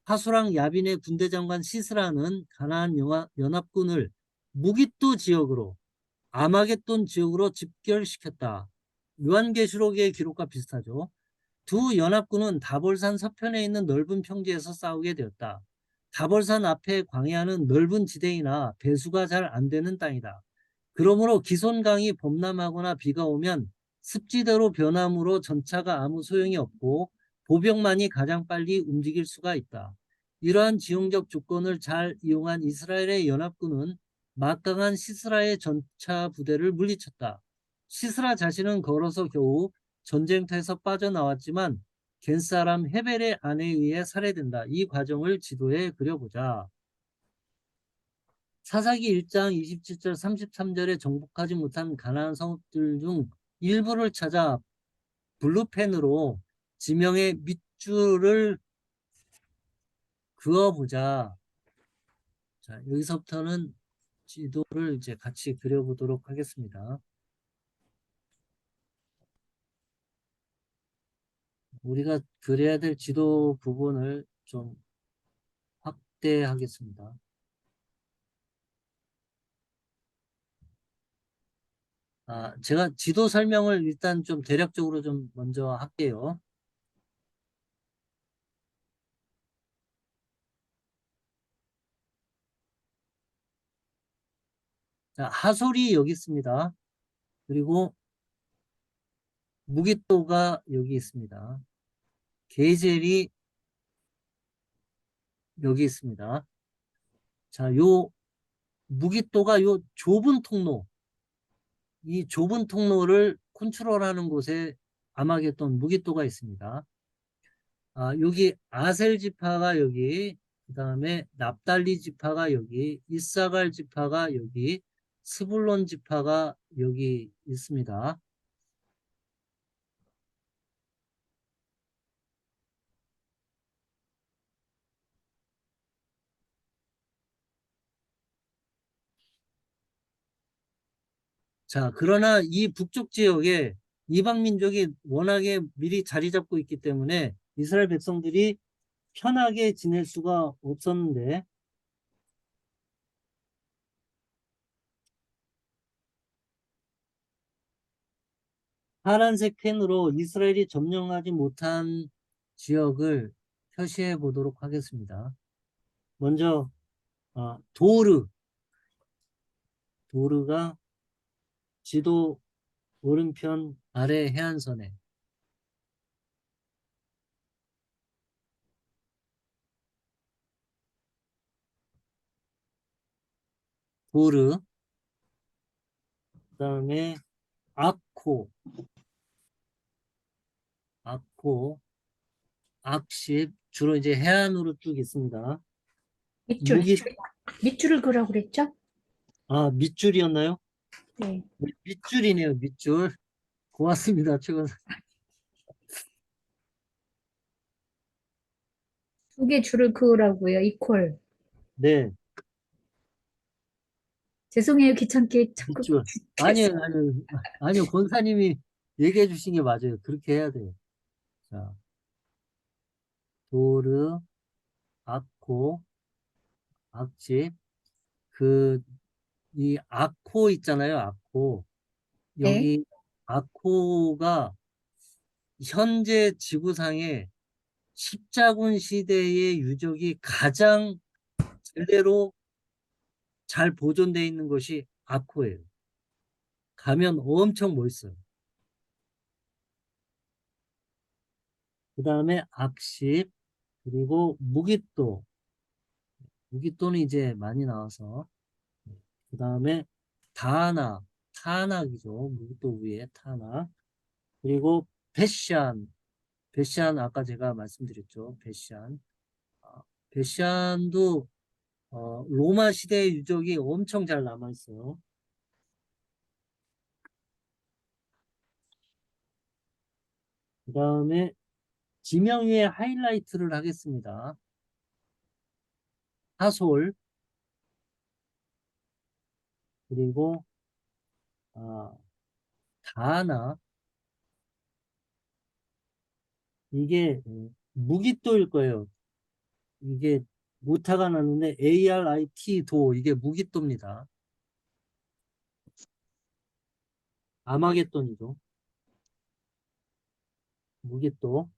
하수랑 야빈의 군대 장관 시스라는 가나안 연합군을 무깃도 지역으로 아마겟돈 지역으로 집결시켰다. 요한계시록의 기록과 비슷하죠. 두 연합군은 다볼산 서편에 있는 넓은 평지에서 싸우게 되었다. 다볼산 앞의 광야는 넓은 지대이나 배수가 잘 안 되는 땅이다. 그러므로 기손강이 범람하거나 비가 오면 습지대로 변함으로 전차가 아무 소용이 없고 보병만이 가장 빨리 움직일 수가 있다. 이러한 지형적 조건을 잘 이용한 이스라엘의 연합군은 막강한 시스라의 전차 부대를 물리쳤다. 시스라 자신은 걸어서 겨우 전쟁터에서 빠져나왔지만 겐사람 헤벨의 아내에 의해 살해된다. 이 과정을 지도에 그려보자. 사사기 1장 27절 33절에 정복하지 못한 가나안 성읍들 중 일부를 찾아 블루펜으로 지명의 밑줄을 그어보자. 자, 여기서부터는 지도를 이제 같이 그려보도록 하겠습니다. 우리가 그려야 될 지도 부분을 좀 확대하겠습니다. 제가 지도 설명을 일단 좀 대략적으로 좀 먼저 할게요. 자, 하솔이 여기 있습니다. 그리고 무깃도가 여기 있습니다. 게젤이 여기 있습니다. 자, 요 무깃도가 요 좁은 통로, 이 좁은 통로를 컨트롤하는 곳에 아마겟돈 무깃도가 있습니다. 여기 아셀 지파가 여기, 그 다음에 납달리 지파가 여기, 이사갈 지파가 여기, 스불론 지파가 여기 있습니다. 자, 그러나 이 북쪽 지역에 이방 민족이 워낙에 미리 자리 잡고 있기 때문에 이스라엘 백성들이 편하게 지낼 수가 없었는데, 파란색 펜으로 이스라엘이 점령하지 못한 지역을 표시해 보도록 하겠습니다. 먼저 도르가 지도 오른편 아래 해안선에, 도르, 그 다음에 아코, 아코, 악십, 주로 이제 해안으로 쭉 있습니다. 밑줄. 무기, 밑줄을 그으라고 그랬죠? 밑줄이었나요? 네. 밑줄이네요, 밑줄. 고맙습니다, 최근. 두 개 줄을 그으라고요. 이퀄. 네, 죄송해요. 귀찮게 자꾸 밑줄. 아니요, 아니요, 아니요, 권사님이 얘기해 주신 게 맞아요. 그렇게 해야 돼요. 자, 도르, 아코, 악집, 이 아코 있잖아요, 아코. 네. 여기 아코가 현재 지구상에 십자군 시대의 유적이 가장 제대로 잘 보존되어 있는 것이 아코예요. 가면 엄청 멋있어요. 그 다음에 악십, 그리고 무깃도. 무깃도는 이제 많이 나와서. 그 다음에 다나, 타낙이죠. 무깃도 위에 타낙. 그리고 베샨. 베샨 아까 제가 말씀드렸죠. 베샨. 아, 베샨도 로마 시대의 유적이 엄청 잘 남아있어요. 그 다음에 지명 위에 하이라이트를 하겠습니다. 하솔, 그리고 아, 다나, 이게 무깃도일 거예요. 이게 오타가 났는데 ARIT 도 이게 무깃도입니다. 아마겟돈이죠. 무깃도.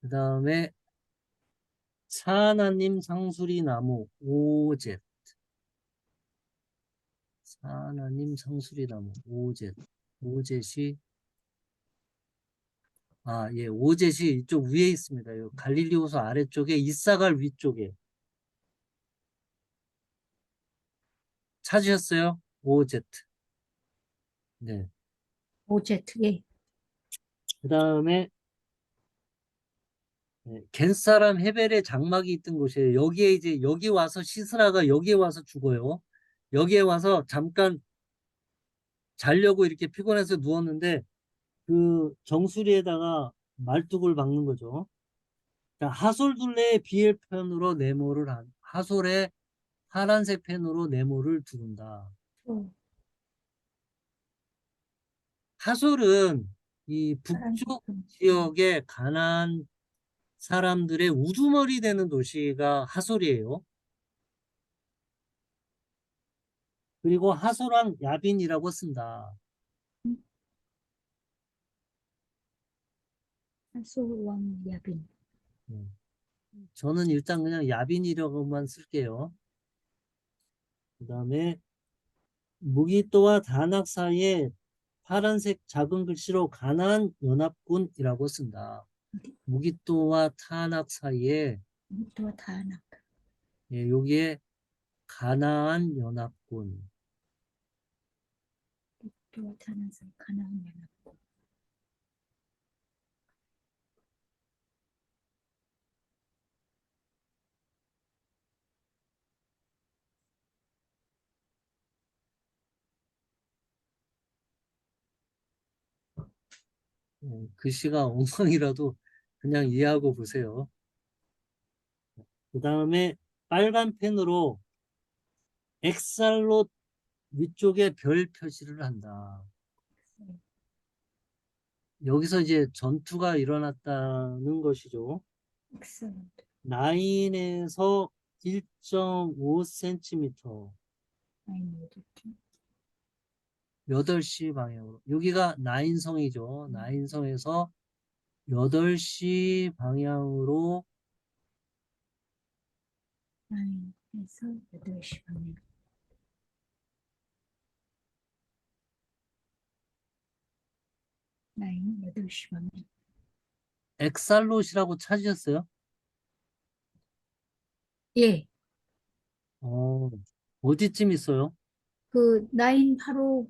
그 다음에 사하나님 상수리 나무 오젯. 사하나님 상수리 나무 오젯. 오젯이 예, 오젯이 이쪽 위에 있습니다. 요 갈릴리호수 아래쪽에 이사갈 위쪽에 찾으셨어요? 오젯. 네. 오제트, 예. 그 다음에 겐사람 헤벨의 장막이 있던 곳이에요. 여기에 이제 여기 와서 시스라가 여기에 와서 죽어요. 여기에 와서 잠깐 자려고 이렇게 피곤해서 누웠는데 그 정수리에다가 말뚝을 박는 거죠. 자, 하솔둘레의 비엘 편으로 네모를 한 하솔의 파란색 펜으로 네모를 두른다. 또, 하솔은 이 파란색 북쪽 좀. 지역의 가나안 사람들의 우두머리 되는 도시가 하솔이에요. 그리고 하솔왕 야빈이라고 쓴다. 하소왕 야빈. 음. 저는 일단 그냥 야빈이라고만 쓸게요. 그 다음에 무기또와 다낙 사이에 파란색 작은 글씨로 가나안 연합군이라고 쓴다. 무기또와 타낙 사이에 또 다나. 여기에 가나안 연합군. 또 다나서 가나안 연합. 글씨가 엉망이라도 그냥 이해하고 보세요. 그 다음에 빨간 펜으로 엑살롯 위쪽에 별 표시를 한다. 여기서 이제 전투가 일어났다는 것이죠. 엑셀런트. 나인에서 1.5cm 아이는 어디지? 8시 방향으로 여기가 나인성이죠. 나인성에서 8시 방향으로 9에서 8시 방향. 9, 8시 방향. 엑살롯이라고 찾으셨어요? 예. 어, 어디쯤 있어요? 그 9 바로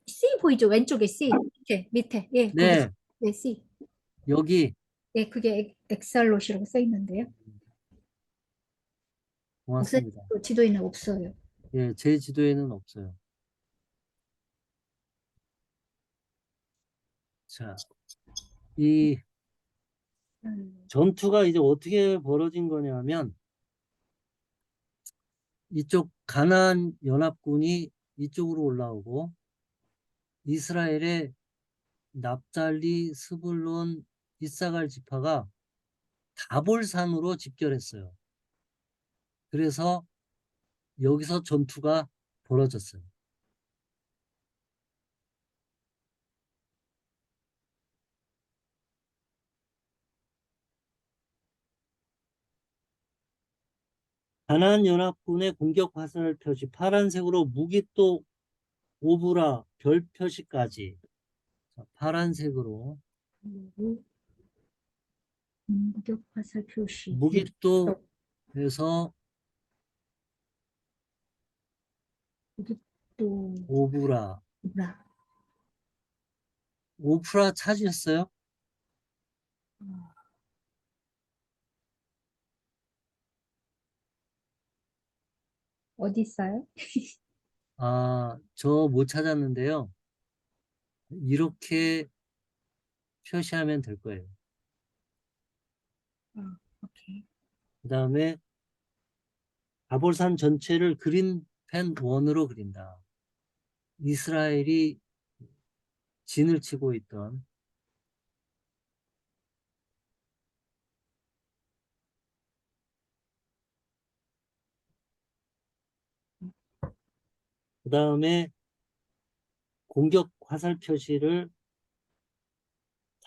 C 보이죠? 왼쪽에 C. 밑에. 예, 거기 네, 네, C. 여기. 예, 그게 엑살롯이라고 써 있는데요. 없어요. 고맙습니다. 지도에는 없어요. 예, 제 지도에는 없어요. 자, 이 전투가 이제 어떻게 벌어진 거냐면 이쪽 가나안 연합군이 이쪽으로 올라오고 이스라엘의 납달리, 스불론, 이사갈 지파가 다볼산으로 집결했어요. 그래서 여기서 전투가 벌어졌어요. 가나안 연합군의 공격 화살을 표시 파란색으로 무기또 오브라 별 표시까지. 자, 파란색으로 그리고 공격 화살 표시. 무기또에서 여기 또 오브라. 뭐라? 오프라 찾으셨어요? 어디 있어요? 저 못 찾았는데요. 이렇게 표시하면 될 거예요. 오케이. 그 다음에 다볼산 전체를 그린 펜 원으로 그린다. 이스라엘이 진을 치고 있던 다음에 공격 화살 표시를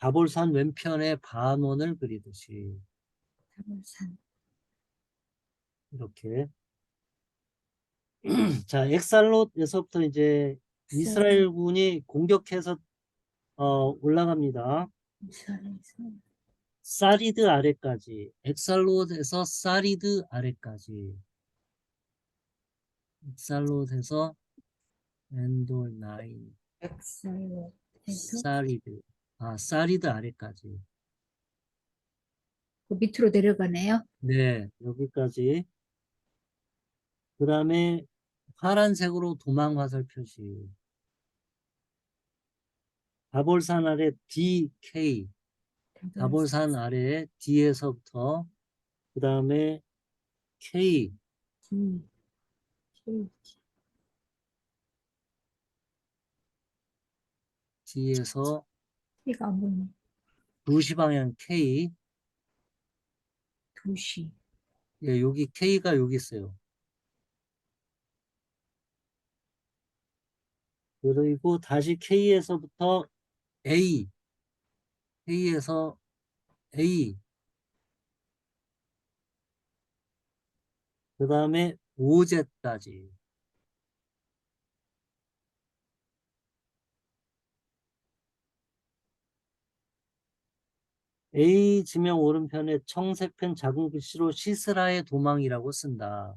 다볼산 왼편에 반원을 그리듯이 다볼산. 이렇게. 자, 엑살롯에서부터 이제 이스라엘군이 공격해서 올라갑니다. 이스라엘에서 사리드 아래까지. 엑살롯에서 사리드 아래까지. 엑살롯에서 엔돌 나인 엑살롯에서 사리드. 아, 사리드 아래까지. 그 밑으로 내려가네요. 네, 여기까지. 그 다음에 파란색으로 도망 화살 표시. 다볼산 아래 DK. 다볼산 아래에 D에서부터 그 다음에 K. D, K, D에서 K가 안 보이네. 2시 방향 K. 2시. 예, 여기 K가 여기 있어요. 그리고 다시 K에서부터 A. K에서 A. 그 다음에 OZ까지. A 지명 오른편에 청색펜 작은 글씨로 시스라의 도망이라고 쓴다.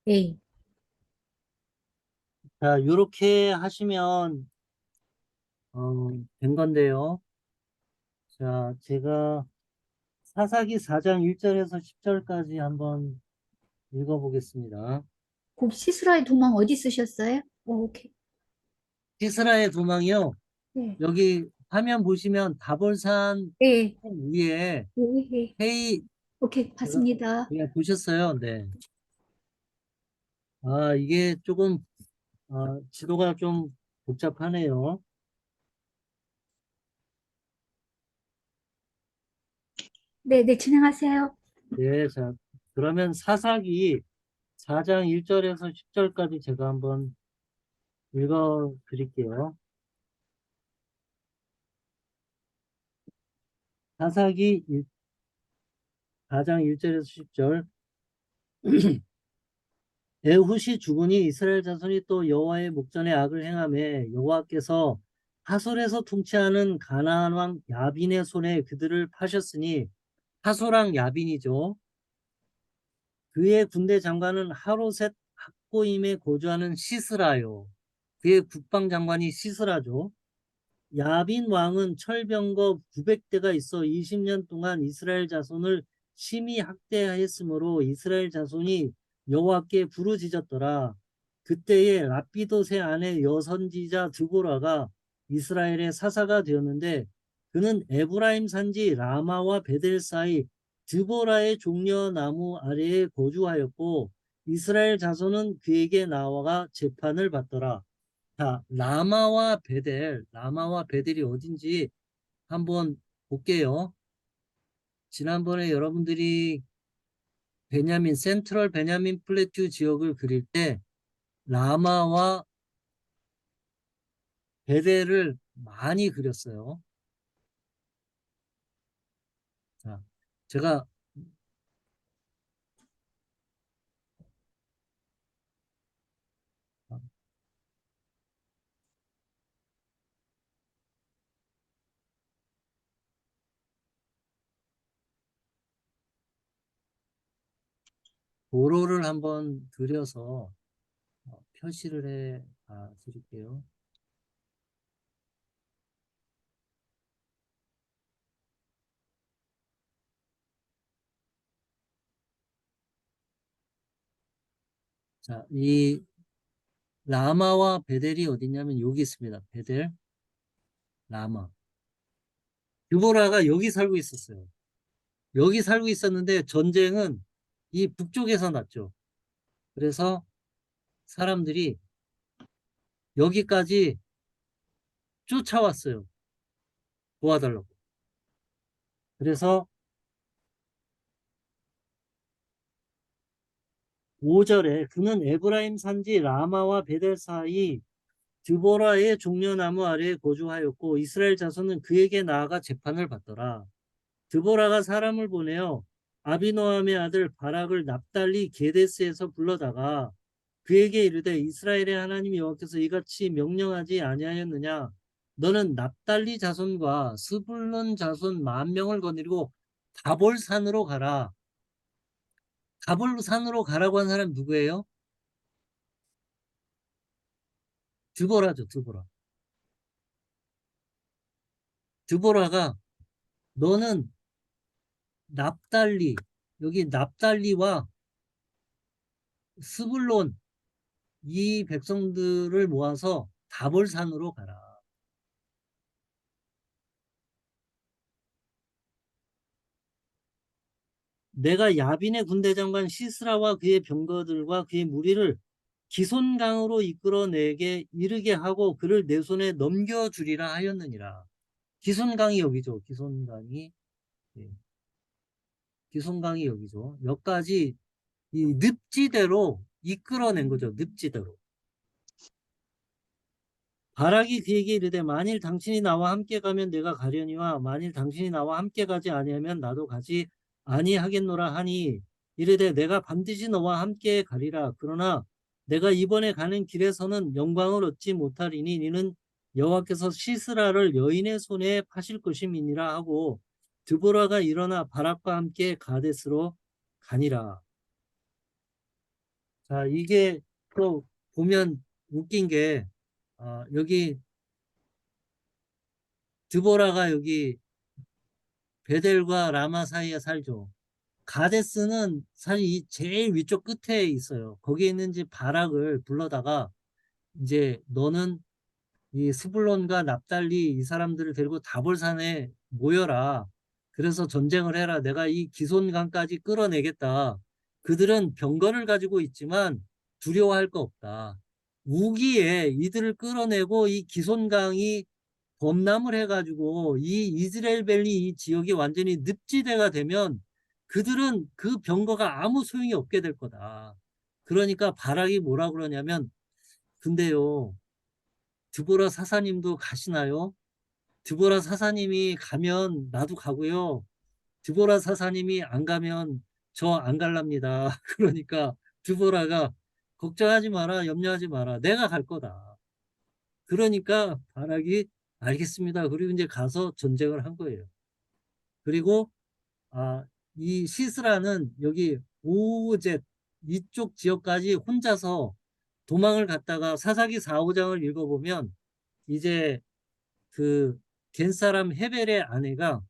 A. 자, 이렇게 하시면 된 건데요. 자, 제가 사사기 4장 1절에서 10절까지 한번 읽어보겠습니다. 그 시스라의 도망 어디 쓰셨어요? 오케이. 시스라의 도망이요. 네. 여기 화면 보시면 다볼산 네. 위에 네. 네. 헤이 오케이. 봤습니다. 예, 보셨어요? 네. 아, 이게 조금 지도가 좀 복잡하네요. 네, 네, 진행하세요. 네, 자, 그러면 사사기 4장 1절에서 10절까지 제가 한번 읽어 드릴게요. 사사기 4장 1절에서 10절. 에훗이 죽으니 이스라엘 자손이 또 여호와의 목전에 악을 행하매 여호와께서 하솔에서 통치하는 가나안 왕 야빈의 손에 그들을 파셨으니 하솔왕 야빈이죠. 그의 군대 장관은 하로셋 학고임에 거주하는 시스라요. 그의 국방장관이 시스라죠. 야빈 왕은 철병거 900대가 있어 20년 동안 이스라엘 자손을 심히 학대하였으므로 이스라엘 자손이 여호와께 부르짖었더라. 그때에 라피도세 아내 여선지자 드보라가 이스라엘의 사사가 되었는데 그는 에브라임 산지 라마와 베델 사이 드보라의 종려 나무 아래에 거주하였고 이스라엘 자손은 그에게 나와가 재판을 받더라. 자, 라마와 베델이 어딘지 한번 볼게요. 지난번에 여러분들이 센트럴 베냐민 플래튜 지역을 그릴 때 라마와 베델을 많이 그렸어요. 자, 제가 도로를 한번 그려서 표시를 해 드릴게요. 자, 이 라마와 베델이 어디냐면 여기 있습니다. 베델, 라마. 드보라가 여기 살고 있었어요. 여기 살고 있었는데 전쟁은 이 북쪽에서 났죠. 그래서 사람들이 여기까지 쫓아왔어요. 도와달라고. 그래서 5절에 그는 에브라임 산지 라마와 베델 사이 드보라의 종려나무 아래에 거주하였고 이스라엘 자손은 그에게 나아가 재판을 받더라. 드보라가 사람을 보내어 아비노함의 아들 바락을 납달리 게데스에서 불러다가 그에게 이르되 이스라엘의 하나님 여호와께서 이같이 명령하지 아니하였느냐 너는 납달리 자손과 스불론 자손 10,000명을 거느리고 다볼산으로 가라. 다볼산으로 가라고 한 사람 누구예요? 드보라죠, 드보라. 드보라가 너는 납달리, 여기 납달리와 스불론 이 백성들을 모아서 다볼산으로 가라. 내가 야빈의 군대장관 시스라와 그의 병거들과 그의 무리를 기손강으로 이끌어내게 이르게 하고 그를 내 손에 넘겨주리라 하였느니라. 기손강이 여기죠. 기손강이. 예. 기손강이 여기죠. 여기까지 이 늪지대로 이끌어낸 거죠. 늪지대로. 바락이 그에게 이르되 만일 당신이 나와 함께 가면 내가 가려니와 만일 당신이 나와 함께 가지 아니하면 나도 가지 아니하겠노라 하니 이르되 내가 반드시 너와 함께 가리라. 그러나 내가 이번에 가는 길에서는 영광을 얻지 못하리니 이는 여호와께서 시스라를 여인의 손에 파실 것임이니라 하고 드보라가 일어나 바락과 함께 가데스로 가니라. 자, 이게 또 보면 웃긴 게 여기 드보라가 여기 베델과 라마 사이에 살죠. 가데스는 사실 이 제일 위쪽 끝에 있어요. 거기에 있는 지 바락을 불러다가 이제 너는 이 스불론과 납달리 이 사람들을 데리고 다볼산에 모여라. 그래서 전쟁을 해라. 내가 이 기손강까지 끌어내겠다. 그들은 병거를 가지고 있지만 두려워할 거 없다. 우기에 이들을 끌어내고 이 기손강이 범람을 해가지고 이 이스라엘 밸리 이 지역이 완전히 늪지대가 되면 그들은 그 병거가 아무 소용이 없게 될 거다. 그러니까 바락이 뭐라 그러냐면 근데요 드보라 사사님도 가시나요? 드보라 사사님이 가면 나도 가고요. 드보라 사사님이 안 가면 저 안 갈랍니다. 그러니까 드보라가 걱정하지 마라, 염려하지 마라. 내가 갈 거다. 그러니까 바락이 알겠습니다. 그리고 이제 가서 전쟁을 한 거예요. 그리고 이 시스라는 여기 오젯 이쪽 지역까지 혼자서 도망을 갔다가 사사기 4, 5장을 읽어보면 이제 그 겐사람 헤벨의 아내가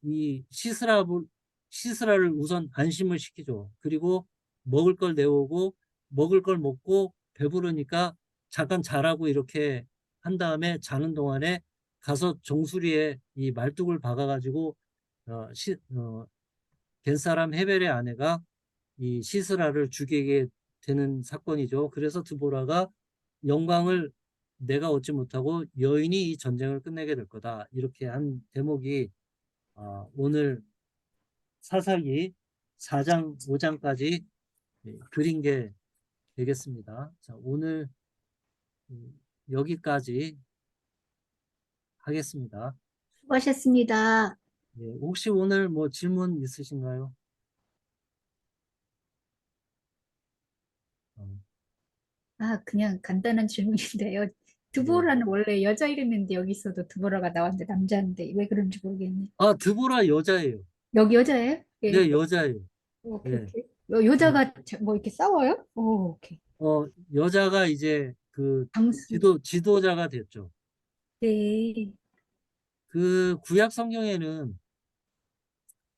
이 시스라를 우선 안심을 시키죠. 그리고 먹을 걸 내오고 먹을 걸 먹고 배부르니까 잠깐 자라고 이렇게 한 다음에 자는 동안에 가서 정수리에 이 말뚝을 박아가지고 겐사람 헤벨의 아내가 이 시스라를 죽이게 되는 사건이죠. 그래서 드보라가 영광을 내가 얻지 못하고 여인이 이 전쟁을 끝내게 될 거다. 이렇게 한 대목이 오늘 사사기 4장, 5장까지 그린 게 되겠습니다. 자, 오늘 여기까지 하겠습니다. 수고하셨습니다. 혹시 오늘 뭐 질문 있으신가요? 어, 그냥 간단한 질문인데요. 네. 드보라는 원래 여자 이름인데 여기서도 드보라가 나왔는데 남자인데 왜 그런지 모르겠네. 드보라 여자예요. 여기 여자예요? 네, 예. 여자예요. 오케이, 네. 오케이. 여자가 뭐 이렇게 싸워요? 오, 오케이. 여자가 이제 그 장수. 지도자가 됐죠. 네. 그 구약 성경에는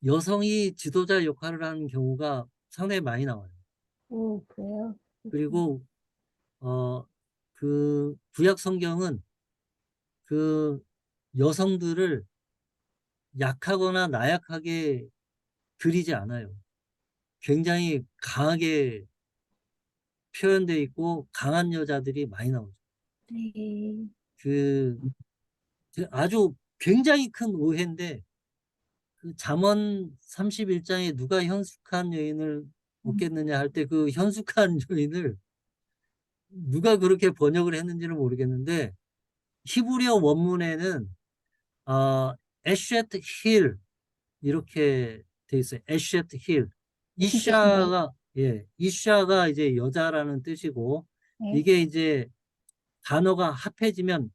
여성이 지도자 역할을 하는 경우가 상당히 많이 나와요. 오, 그래요. 그렇구나. 그리고 그 구약 성경은 그 여성들을 약하거나 나약하게 그리지 않아요. 굉장히 강하게 표현되어 있고 강한 여자들이 많이 나오죠. 네. 그 아주 굉장히 큰 오해인데 그 잠언 31장에 누가 현숙한 여인을 얻겠느냐 할 때 그 현숙한 여인을 누가 그렇게 번역을 했는지는 모르겠는데 히브리어 원문에는 에쉐트 힐 이렇게 돼 있어요. 에쉐트 힐. 진짜 신기해. 이샤가 이제 여자라는 뜻이고 네. 이게 이제 단어가 합해지면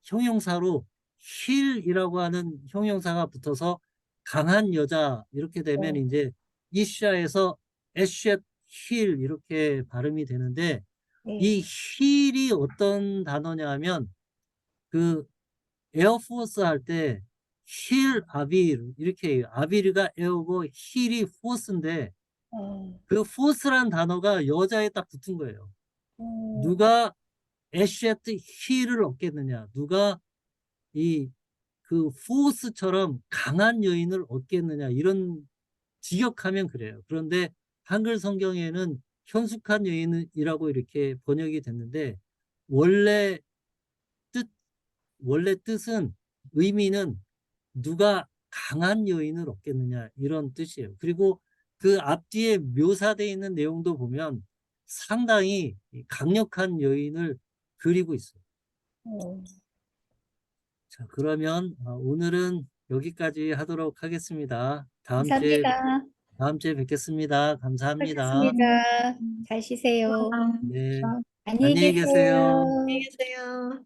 형용사로 힐이라고 하는 형용사가 붙어서 강한 여자 이렇게 되면 네. 이제 이샤에서 에쉐트 힐 이렇게 발음이 되는데 네. 이 힐이 어떤 단어냐 하면 그 에어포스 할 때 힐 아빌 이렇게 해요. 아빌이가 에어고 힐이 포스인데 어, 그 포스란 단어가 여자에 딱 붙은 거예요. 어, 누가 애쉬트 힐을 얻겠느냐, 누가 이 그 포스처럼 강한 여인을 얻겠느냐, 이런 직역하면 그래요. 그런데 한글 성경에는 현숙한 여인이라고 이렇게 번역이 됐는데 원래 뜻 원래 뜻은 의미는 누가 강한 여인을 얻겠느냐 이런 뜻이에요. 그리고 그 앞뒤에 묘사되어 있는 내용도 보면 상당히 강력한 여인을 그리고 있어요. 어. 자, 그러면 오늘은 여기까지 하도록 하겠습니다. 감사합니다. 다음 주에 뵙겠습니다. 감사합니다. 수고하셨습니다. 잘 쉬세요. 네, 안녕히 안녕히 계세요. 계세요. 안녕히 계세요.